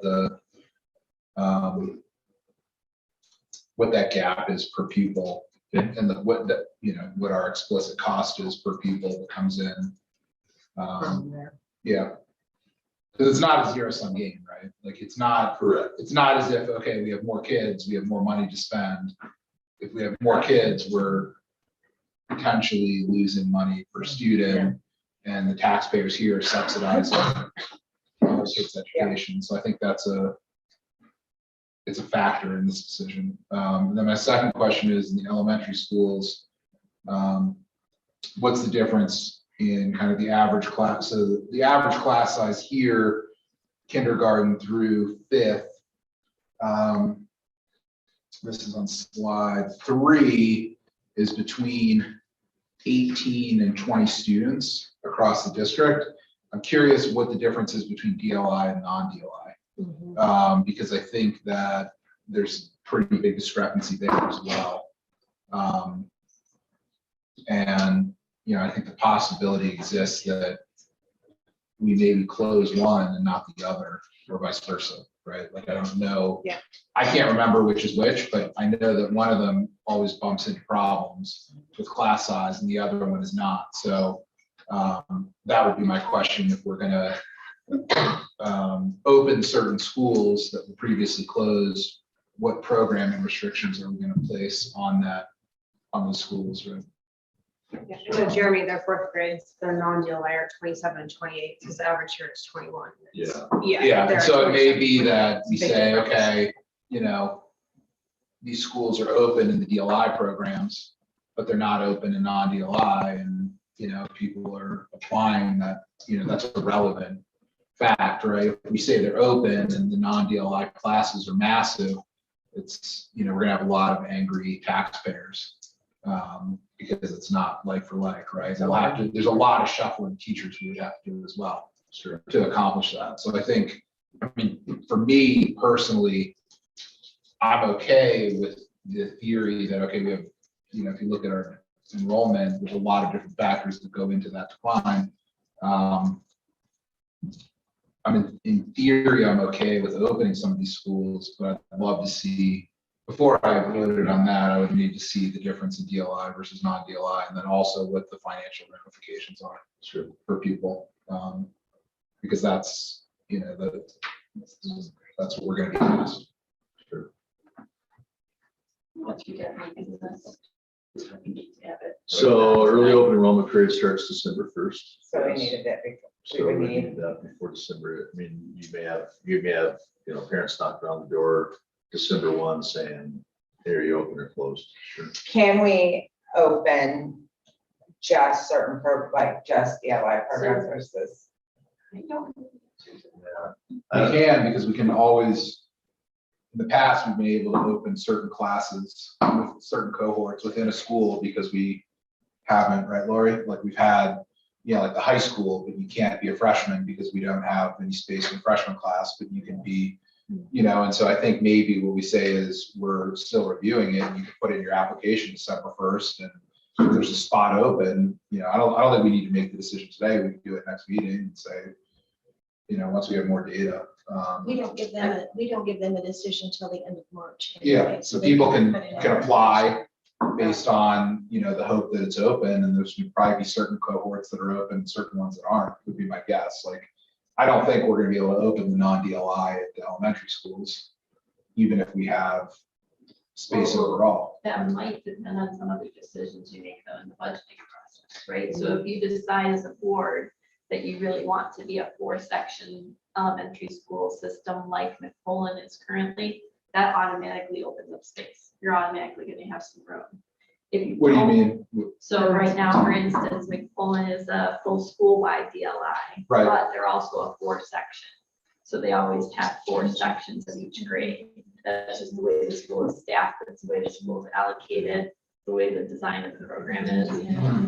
that gap is per pupil, and what our explicit cost is per pupil that comes in. Yeah, because it's not a zero-sum game, right? Like it's not Correct. It's not as if, okay, we have more kids, we have more money to spend. If we have more kids, we're potentially losing money per student, and the taxpayers here are subsidizing all kids' education. So I think it's a factor in this decision. And then my second question is, in the elementary schools, what's the difference in kind of the average class? So the average class size here, kindergarten through 5th, this is on slide 3, is between 18 and 20 students across the district. I'm curious what the difference is between DLI and non-DLI. Because I think that there's pretty big discrepancy there as well. And, you know, I think the possibility exists that we maybe close one and not the other, or vice versa, right? Like, I don't know. Yeah. I can't remember which is which, but I know that one of them always bumps into problems with class size and the other one is not. So that would be my question, if we're gonna open certain schools that were previously closed, what programming restrictions are we gonna place on that, on those schools, right? So Jeremy, their fourth grades, their non-DLI are 27 and 28, because the average here is 21. Yeah. Yeah, they're and so it may 27. be that we Big say, difference. okay, you know, these schools are open in the DLI programs, but they're not open in non-DLI, and, you know, people are applying that, you know, that's a relevant fact, right? If we say they're open and the non-DLI classes are massive, it's, you know, we're gonna have a lot of angry taxpayers, because it's not like for like, right? They'll have to, there's a lot of shuffling teachers we would have to do as well to accomplish that. So I think, I mean, for me personally, I'm okay with the theory that, okay, we have, you know, if you look at our enrollment, there's a lot of different factors that go into that decline. I mean, in theory, I'm okay with opening some of these schools, but I'd love to see, before I voted on that, I would need to see the difference in DLI versus non-DLI, and then also what the financial ramifications are for people. Because that's, you know, that's what we're gonna be asked. Once you get my business. you need to have it. So early open enrollment period starts December 1st. So we needed it before. So we need that before December. I mean, you may have, you know, parents knocking on the door December 1 saying, hey, are you open or closed? Sure. Can we open just certain, like just DLI programs versus? I don't. We can, because we can always, in the past, we've been able to open certain classes with certain cohorts within a school, because we haven't, right, Lori? Like, we've had, you know, like the high school, but you can't be a freshman because we don't have any space in freshman class, but you can be, you know, and so I think maybe what we say is we're still reviewing it, and you can put in your application December 1st, and if there's a spot open, you know, I don't think we need to make the decision today. We can do it next meeting and say, you know, once we have more data. We don't give them a decision till the end of March. Yeah, anyway, so they people can put it out. apply based on, you know, the hope that it's open, and there's would probably be certain cohorts that are open, certain ones that aren't, would be my guess. Like, I don't think we're gonna be able to open the non-DLI at the elementary schools, even if we have space overall. That might depend on some of the decisions you make though in the budgeting process, right? So if you decide as a board that you really want to be a 4-section elementary school system like McFarland is currently, that automatically opens up space. You're automatically gonna have some room. If you What do you don't- mean? So right now, for instance, McFarland is a full school-wide DLI. Right. But they're also a 4-section. So they always have 4 sections of each grade. That's just the way the school is staffed, that's the way the school is allocated, the way the design of the program is.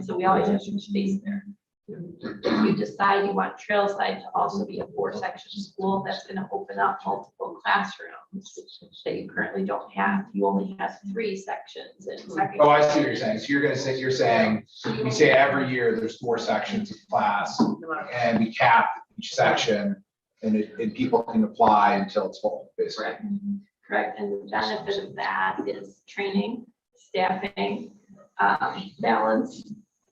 So we always have some space there. If you decide you want Trailside to also be a 4-section school, that's gonna open up multiple classrooms that you currently don't have. You only have 3 sections in second. Oh, I see what you're saying. So you're saying, we say every year there's 4 sections of class, and we cap each section, and people can apply until it's full, basically. Correct. Correct, and the benefit of that is training, staffing, balance.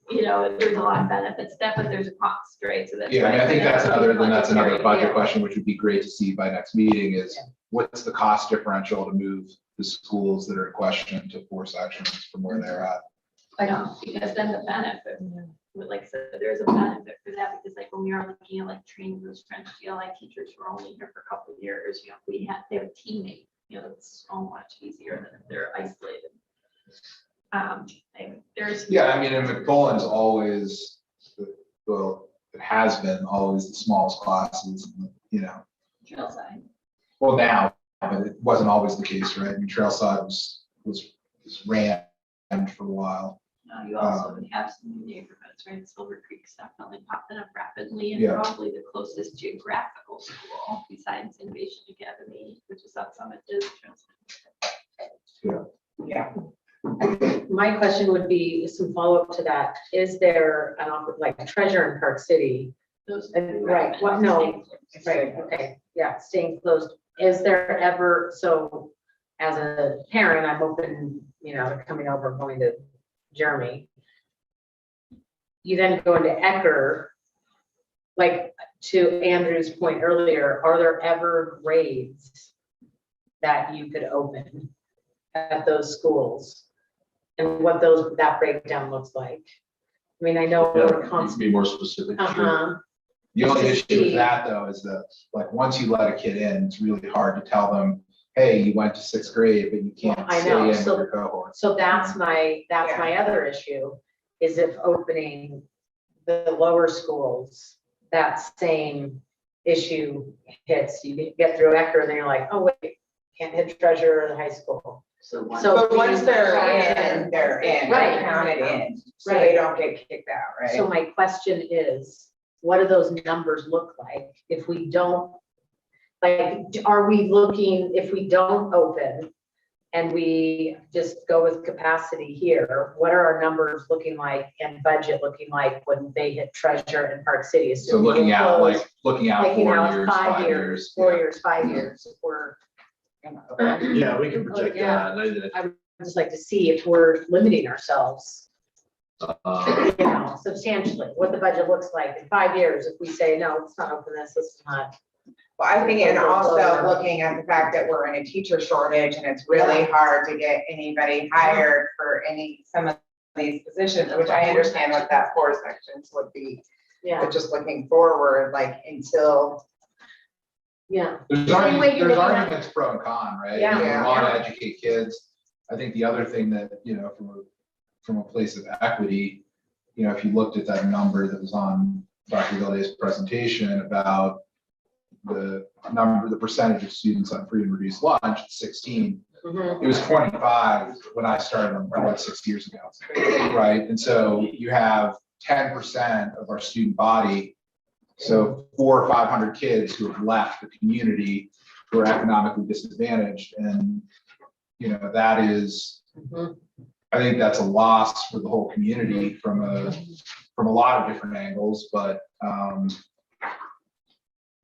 You know, there's a lot of benefits to that, but there's a cost, right? So that's. Yeah, I mean, I think that's another budget budget question, which would be great to see by next meeting, is what's the cost differential to move the schools that are in question to 4 sections from where they're at? I know, because then the benefit, like I said, there's a benefit for that, because like when we are looking at like training those French DLI teachers who are only here for a couple of years, you know, they have a teammate, you know, it's so much easier than if they're isolated. There's. Yeah, I mean, and McFarland is always, well, it has been always the smallest classes, you know. Trailside. Well, now, but it wasn't always the case, right? I mean, Trailside was rammed for a while. You also would have some new neighborhoods, right? Silver Creek's definitely popping up rapidly and Yeah. probably the closest geographical school besides Innovation Academy, which is up Summit District. My question would be some follow-up to that. Is there an offer like Treasure in Park City? Those. Right, well, no, right, okay, yeah, staying closed. Is there ever, so as a parent, I'm open, to coming over, going to Jeremy. You then go into Ecker, like to Andrew's point earlier, are there ever grades that you could open at those schools? And what that breakdown looks like? I mean, I know Yeah, we're you can constantly. be more specific. Sure. The only Just issue with see. that though is that, like, once you let a kid in, it's really hard to tell them, hey, you went to 6th grade, but you can't I stay know, in with so- your cohort. So that's my other issue, is if opening the lower schools, that same issue hits, you get through Ecker, then you're like, oh, wait, can't hit Treasure or the high school. So one. So- But once they're in, they're Right. counted in, so Right. they don't get kicked out, right? So my question is, what do those numbers look like if we don't, like, are we looking, if we don't open and we just go with capacity here, what are our numbers looking like and budget looking like when they hit Treasure and Park City? So looking out, looking out Taking 4 out years, 5 years, 4 years, 5 years, if we're, Yeah, we can project Yeah. that. I would just like to see if we're limiting ourselves, substantially, what the budget looks like in 5 years, if we say, no, let's not open this is not. Well, I think, and also looking at the fact that we're in a teacher shortage and it's really hard to get anybody hired for some of these positions, which I understand what that 4 sections would be. Yeah, But just looking forward, like until, yeah. There's Same way you're there's looking at- arguments pro and con, right? Yeah. We want to educate kids. I think the other thing that, from a place of equity, if you looked at that number that was on Dr. Gilday's presentation about the percentage of students on free and reduced lunch, 16, Mhm. it was 25 when I started about 6 years ago, right? And so you have 10% of our student body, so 400 or 500 kids who have left the community who are economically disadvantaged, and that is, Mhm. I think that's a loss for the whole community from a lot of different angles, but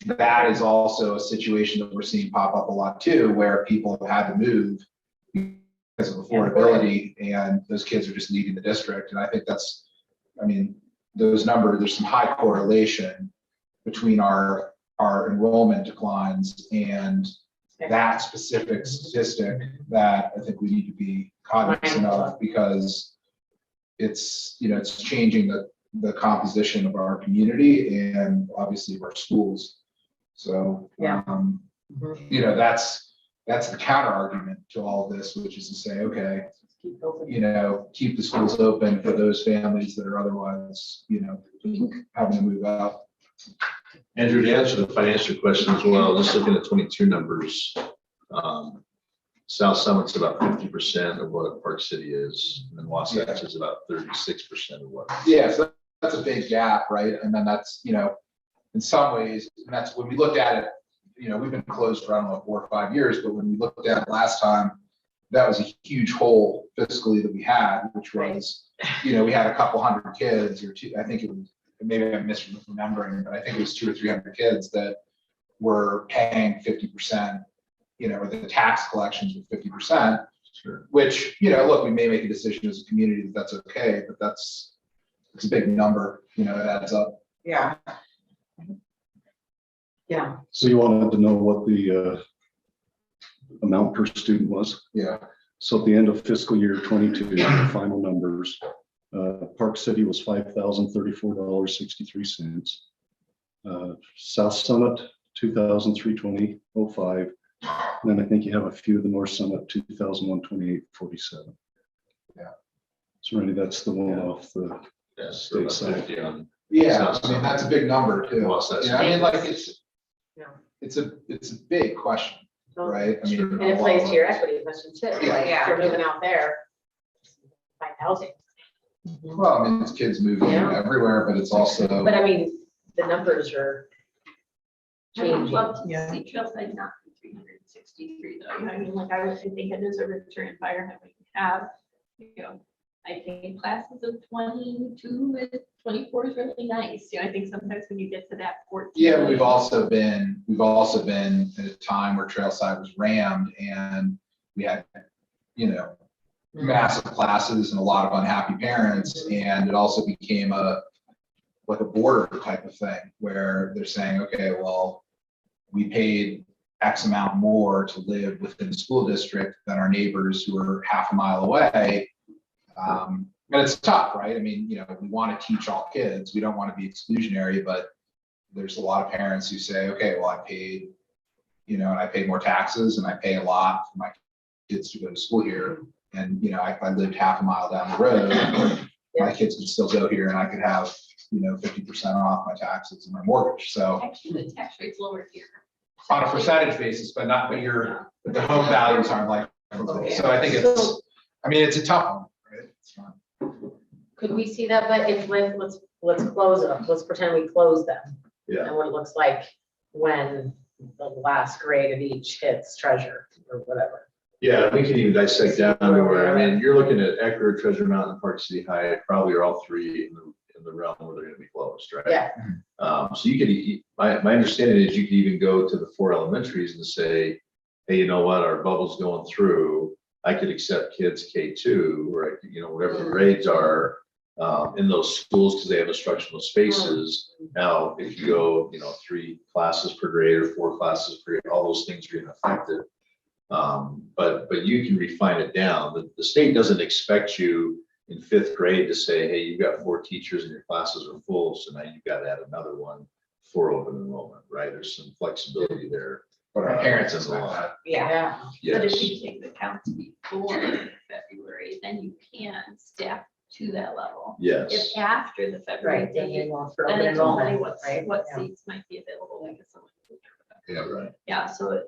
that is also a situation that we're seeing pop up a lot too, where people have had to move because of affordability, and those kids are just leaving the district. And I think those numbers, there's some high correlation between our enrollment declines and that specific statistic that I think we need to be cognizant of, because it's changing the composition of our community and obviously of our schools. So, Yeah. that's the counter argument to all of this, which is to say, okay, Keep open. keep the schools open for those families that are otherwise, having to move out. Andrew, to answer the financial question as well, just looking at 22 numbers, South Summit's about 50% of what Park City is, and Wasatch is about 36% of what. Yeah, so that's a big gap, right? And then that's, in some ways, and that's when we looked at it, we've been closed for, I don't know, 4 or 5 years, but when we looked at it last time, that was a huge hole fiscally that we had, which was, we had a couple hundred kids or two, I think it was, maybe I'm misremembering, but I think it was 200 or 300 kids that were paying 50%, or the tax collections were 50%. Sure. Which, look, we may make a decision as a community that that's okay, but it's a big number, it adds up. yeah. Yeah, So you wanted to know what the amount per student was? Yeah. So at the end of fiscal year 22, the final numbers, Park City was $5,034.63. South Summit, $2,320.05. And then I think you have a few of the North Summit, $2,128.47. Yeah. So Randy, that's the one off the Yeah, so state about side. 50 on. Yeah, that's a big number too. Wasatch. It's a big question, right? and it plays to your equity question too, like, Yeah. if you're moving out there, find housing. Well, I mean, it's kids moving Yeah. everywhere, but it's also. But I mean, the numbers are I would changing. love to Yeah. see Trailside not be 363 though, you know, I mean, like, I think it is a richer environment we can have, you know. I think classes of 22 and 24 is really nice, you know, I think sometimes when you get to that 14. Yeah, we've also been at a time where Trailside was rammed and we had, you know, massive classes and a lot of unhappy parents. And it also became like a border type of thing where they're saying, okay, well, we paid X amount more to live within the school district than our neighbors who are half a mile away. And it's tough, right? I mean, you know, we want to teach all kids. We don't want to be exclusionary, but there's a lot of parents who say, okay, well, I paid, you know, and I pay more taxes and I pay a lot for my kids to go to school here. And, you know, if I lived half a mile down the road, my kids could still go here and I could have, you know, 50% off my taxes and my mortgage. So Actually, the tax rate's lower here. on a percentage basis, but not, but the home values aren't like, so I think it's, I mean, it's a tough one, right? It's fun. Could we see that, but if, let's close them, let's pretend we close them. Yeah. And what it looks like when the last grade of each hits treasure or whatever. Yeah, we can even dissect down to where, I mean, you're looking at Eckerd, Treasure Mountain, Park City High, probably are all three in the realm where they're gonna be closed, right? Yeah. So you could, my understanding is you could even go to the 4 elementaries and say, hey, you know what, our bubble's going through. I could accept kids K2, or I could, you know, whatever the grades are in those schools because they have instructional spaces. Now, if you go, you know, 3 classes per grade or 4 classes per grade, all those things are gonna affect it. But you can refine it down. The state doesn't expect you in 5th grade to say, hey, you've got 4 teachers and your classes are full, so now you've got to add another one for open enrollment, right? There's some flexibility there. But our parents in is the law. like Yeah. But if Yes, you take the counts before February, then you can staff to that level. yes. If after the February Right, then date, they want for then open it's only enrollment, right? what Yeah. seats might be available because someone. Yeah, right. Yeah, so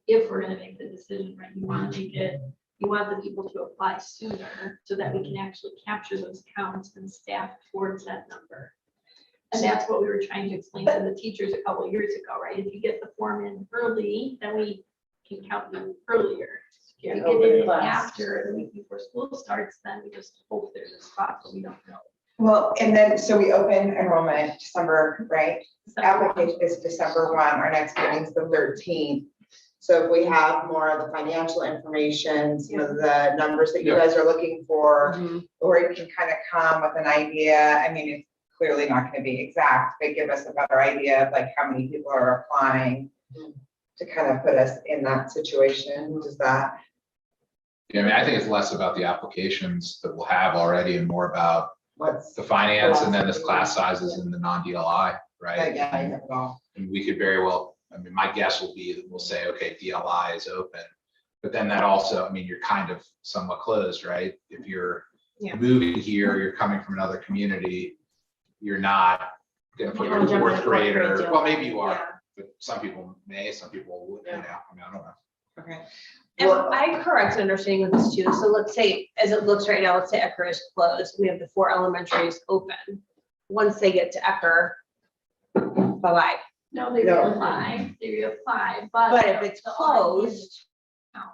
if we're gonna make the decision, right, you wanna make it, you want the people to apply sooner so that we can actually capture those counts and staff towards that number. And that's what we were trying to explain to the teachers a couple of years ago, right? If you get the form in early, then we can count them earlier. If you Yeah, get open it in class. after, the week before school starts, then we just hope there's a spot, but we don't know. Well, and then, so we open enrollment December, right? Application is December 1, our next meeting's the 13th. So if we have more of the financial information, some of the numbers that you guys are looking for, or you can kind of come with an idea. I mean, it's clearly not going to be exact, but give us a better idea of like how many people are applying to kind of put us in that situation. Does that? Yeah, I mean, I think it's less about the applications that we'll have already and more about What's? the finance and then the class sizes and the non-DLI, right? Yeah, you have it all. And we could very well, I mean, my guess will be that we'll say, okay, DLI is open. But then that also, I mean, you're kind of somewhat closed, right? If you're moving here, you're coming from another community, you're not gonna put your Jump in 4th the 4th grade grader, deal. well, maybe you are, Yeah. but some people may, some people would, you know, I mean, I don't know. Okay. And I correct understanding of this too. So let's say, as it looks right now, let's say Ecker is closed. We have the 4 elementaries open. Once they get to Ecker, bye-bye. No, they reapply, but. But if it's the closed, count,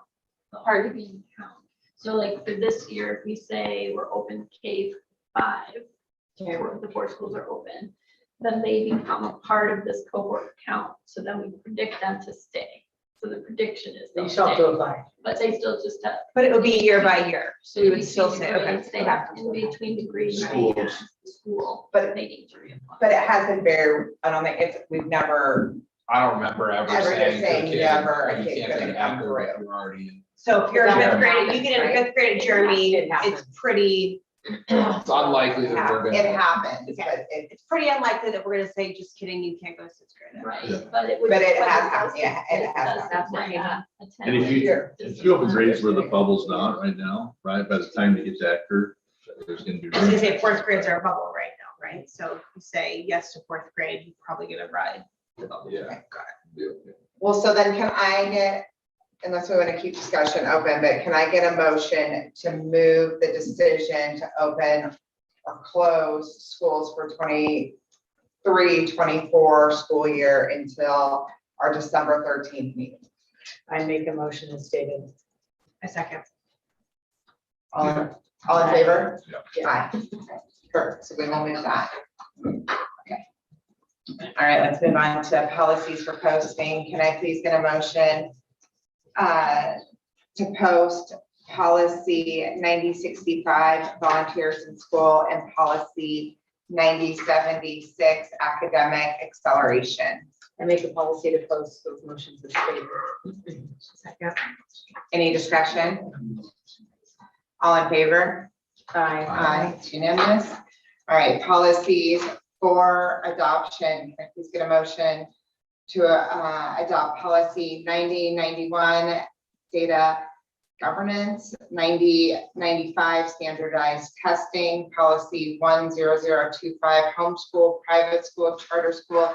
the hard to count. So like for this year, if we say we're open K5, the 4 schools are open, then they become a part of this cohort count. So then we predict them to stay. So the prediction is You they'll still have to stay, apply. but they still just have. but it would be year by year. So we would still say, Between okay, grades, they They have have to. in between the grade Schools. and the school, But- but they need to reapply. But it has been very, I don't think it's, we've never, I don't remember ever Ever saying to a saying kid, never, a you kid can't take couldn't an come after, through. but you're already in. So if you're in That 5th grade, happens, you get in right? 5th grade at Jeremy, It happens. it's pretty, It's unlikely that we're it gonna, happens, but it's pretty unlikely that we're gonna say, just kidding, you can't go to 6th grade. Right, Yeah. but it would. But it but has does- happened, yeah, it has does happened. like a And if you, 10-year if you open grades where the bubble's not right now, right, by the time you get to Eckerd, there's gonna be. I was gonna say 4th grades are a bubble right now, right? So if you say yes to 4th grade, you're probably gonna ride the bubble. Yeah. Okay, got it. Yeah. Well, so then can I get, unless we want to keep discussion open, but can I get a motion to move the decision to open or close schools for 23-24 school year until our December 13th meeting. I make a motion as stated. A second. All in favor? Yeah. Aye. Perfect, so we will move that. Okay. All right, let's move on to policies for posting. Can I please get a motion to post policy 9065 volunteers in school and policy 9076 academic acceleration? I make a policy to post those motions as stated. Second. Any discussion? All in favor? Aye. Aye, it's unanimous. All right, policies for adoption. Can I please get a motion to adopt policy 9091 data governance, 9095 standardized testing, policy 10025 homeschool, private school, charter school,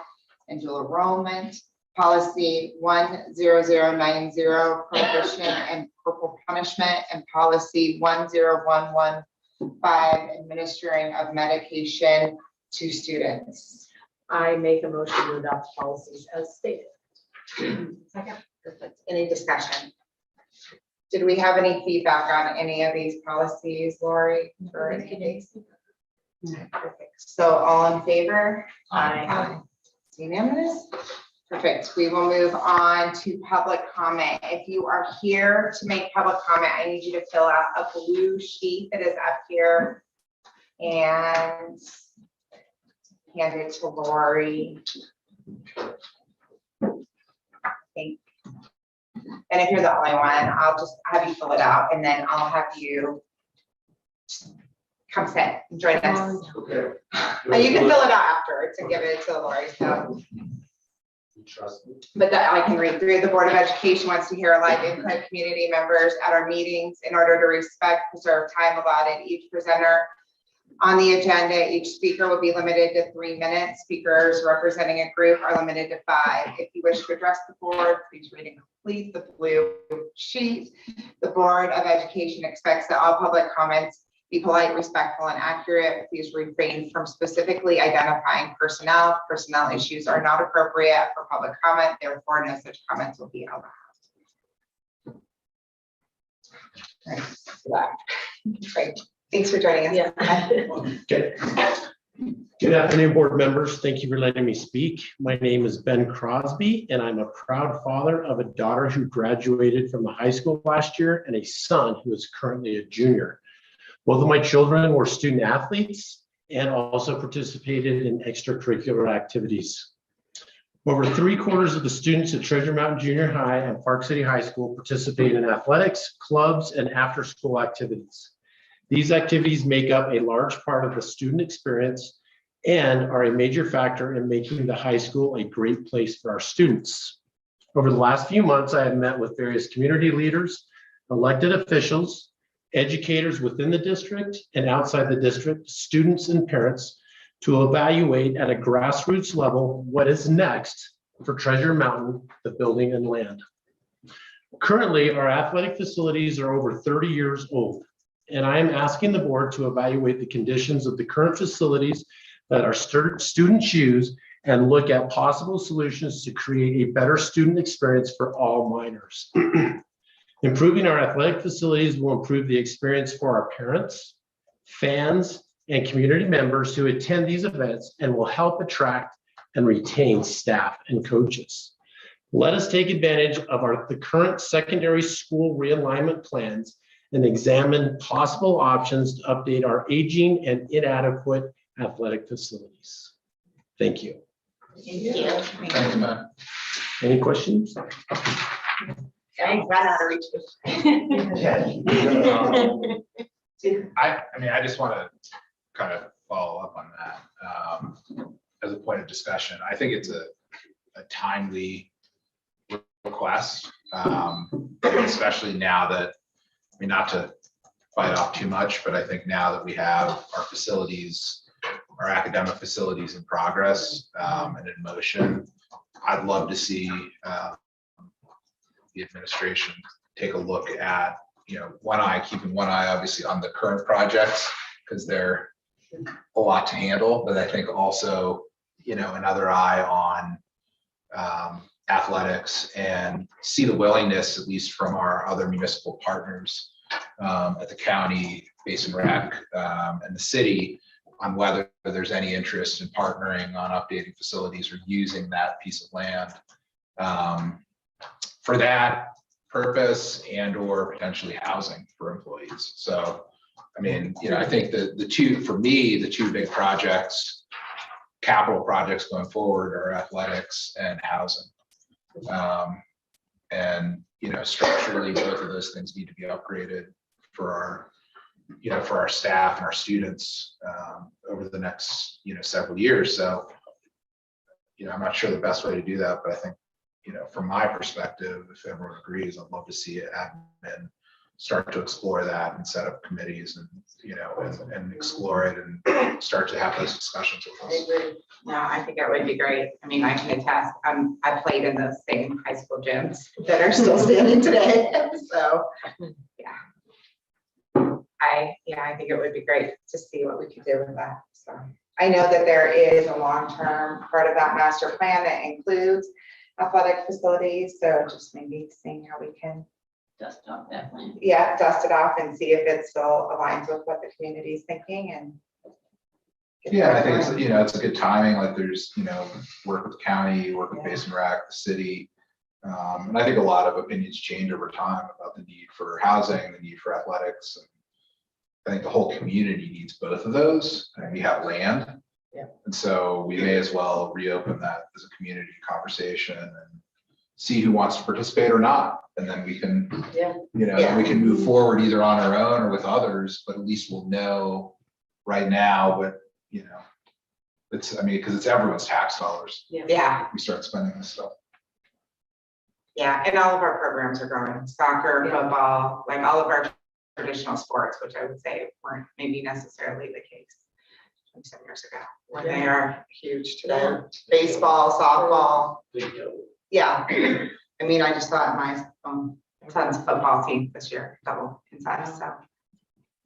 and dual enrollment, policy 10090 prohibition and corporal punishment, and policy 10115 administering of medication to students. I make a motion to adopt policies as stated. Second. Perfect. Any discussion? Did we have any feedback on any of these policies, Lori? Or any of these? No, perfect. So all in favor? Aye. It's unanimous. Perfect. We will move on to public comment. If you are here to make public comment, I need you to fill out a blue sheet that is up here and hand it to Lori. And if you're the only one, I'll just have you fill it out and then I'll have you come sit and join us. And you can fill it out afterwards and give it to Lori, so. But that I can read through. The Board of Education wants to hear a live input of community members at our meetings in order to respect, preserve time allotted each presenter on the agenda. Each speaker will be limited to 3 minutes. Speakers representing a group are limited to 5. If you wish to address the board, please read and complete the blue sheet. The Board of Education expects that all public comments be polite, respectful, and accurate. Please refrain from specifically identifying personnel. Personnel issues are not appropriate for public comment. Therefore, no such comments will be allowed. Great. Thanks for joining us. Yeah. Okay. Good afternoon, board members. Thank you for letting me speak. My name is Ben Crosby, and I'm a proud father of a daughter who graduated from the high school last year and a son who is currently a junior. Both of my children were student athletes and also participated in extracurricular activities. Over 3/4 of the students at Treasure Mountain Junior High and Park City High School participate in athletics, clubs, and after-school activities. These activities make up a large part of the student experience and are a major factor in making the high school a great place for our students. Over the last few months, I have met with various community leaders, elected officials, educators within the district and outside the district, students and parents, to evaluate at a grassroots level what is next for Treasure Mountain, the building and land. Currently, our athletic facilities are over 30 years old, and I am asking the board to evaluate the conditions of the current facilities that our students use and look at possible solutions to create a better student experience for all minors. Improving our athletic facilities will improve the experience for our parents, fans, and community members who attend these events and will help attract and retain staff and coaches. Let us take advantage of the current secondary school realignment plans and examine possible options to update our aging and inadequate athletic facilities. Thank you. Thank you. Thanks, Matt. Any questions? Thanks, ran out of reach. I just want to kind of follow up on that as a point of discussion. I think it's a timely request, especially now that, not to bite off too much, but I think now that we have our facilities, our academic facilities in progress and in motion, I'd love to see the administration take a look at, keeping one eye obviously on the current projects, because they're a lot to handle, but I think also, another eye on athletics and see the willingness, at least from our other municipal partners at the county, Basin Rec, and the city, on whether there's any interest in partnering on updating facilities or using that piece of land for that purpose and or potentially housing for employees. So, I mean, I think the two big projects, capital projects going forward are athletics and housing. And, structurally, both of those things need to be upgraded for our staff and our students over the next, several years. So, I'm not sure the best way to do that, but I think, from my perspective, if everyone agrees, I'd love to see admin start to explore that and set up committees and, and explore it and start to have those discussions with us. No, I think it would be great. I mean, I can attest, I played in those same high school gyms that are still standing today, so, yeah. I think it would be great to see what we could do with that, so. I know that there is a long-term part of that master plan that includes athletic facilities, so just maybe seeing how we can, Dust off that plan. dust it off and see if it still aligns with what the community is thinking and. Yeah, I think it's, it's a good timing, like there's, work with the county, work with Basin Rec, the city. And I think a lot of opinions change over time about the need for housing, the need for athletics. And I think the whole community needs both of those, and we have land. Yeah. And so we may as well reopen that as a community conversation and see who wants to participate or not. And then we can, then we can move forward either on our own or with others, but at least we'll know right now what, because it's everyone's tax dollars. Yeah, We start spending this stuff. yeah, and all of our programs are growing, soccer, Yeah. football, like all of our traditional sports, which I would say weren't maybe necessarily the case 27 years ago, when they are huge today. Baseball, softball, yeah. I mean, I just thought my son's football team this year doubled in size, so.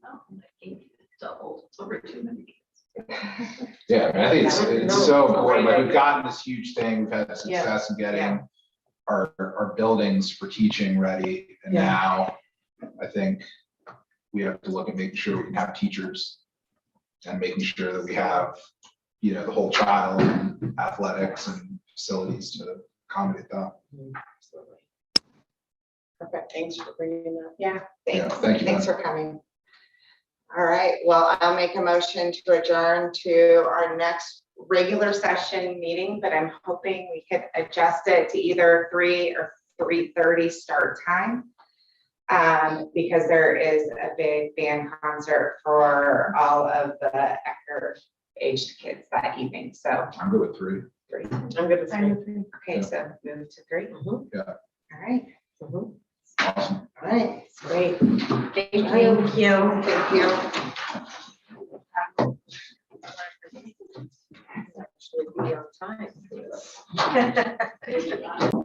Oh, I think it's doubled. It's over 200. Yeah, I mean, I think it's so important. Like we've gotten this huge thing, we've had success in getting our buildings for teaching ready. And now I think we have to look at making sure we can have teachers and making sure that we have, the whole child and athletics and facilities to accommodate that. Perfect, thanks for bringing that. Yeah, Yeah, thanks. thank you. Thanks for coming. All right, well, I'll make a motion to adjourn to our next regular session meeting, but I'm hoping we could adjust it to either 3 or 3:30 start time. Because there is a big band concert for all of the Ecker aged kids that evening, so. I'm good with 3. 3. I'm good with three. Okay, so move to 3. Yeah. All right, Awesome. all right, Great. thank you. Thank you. Actually be on time.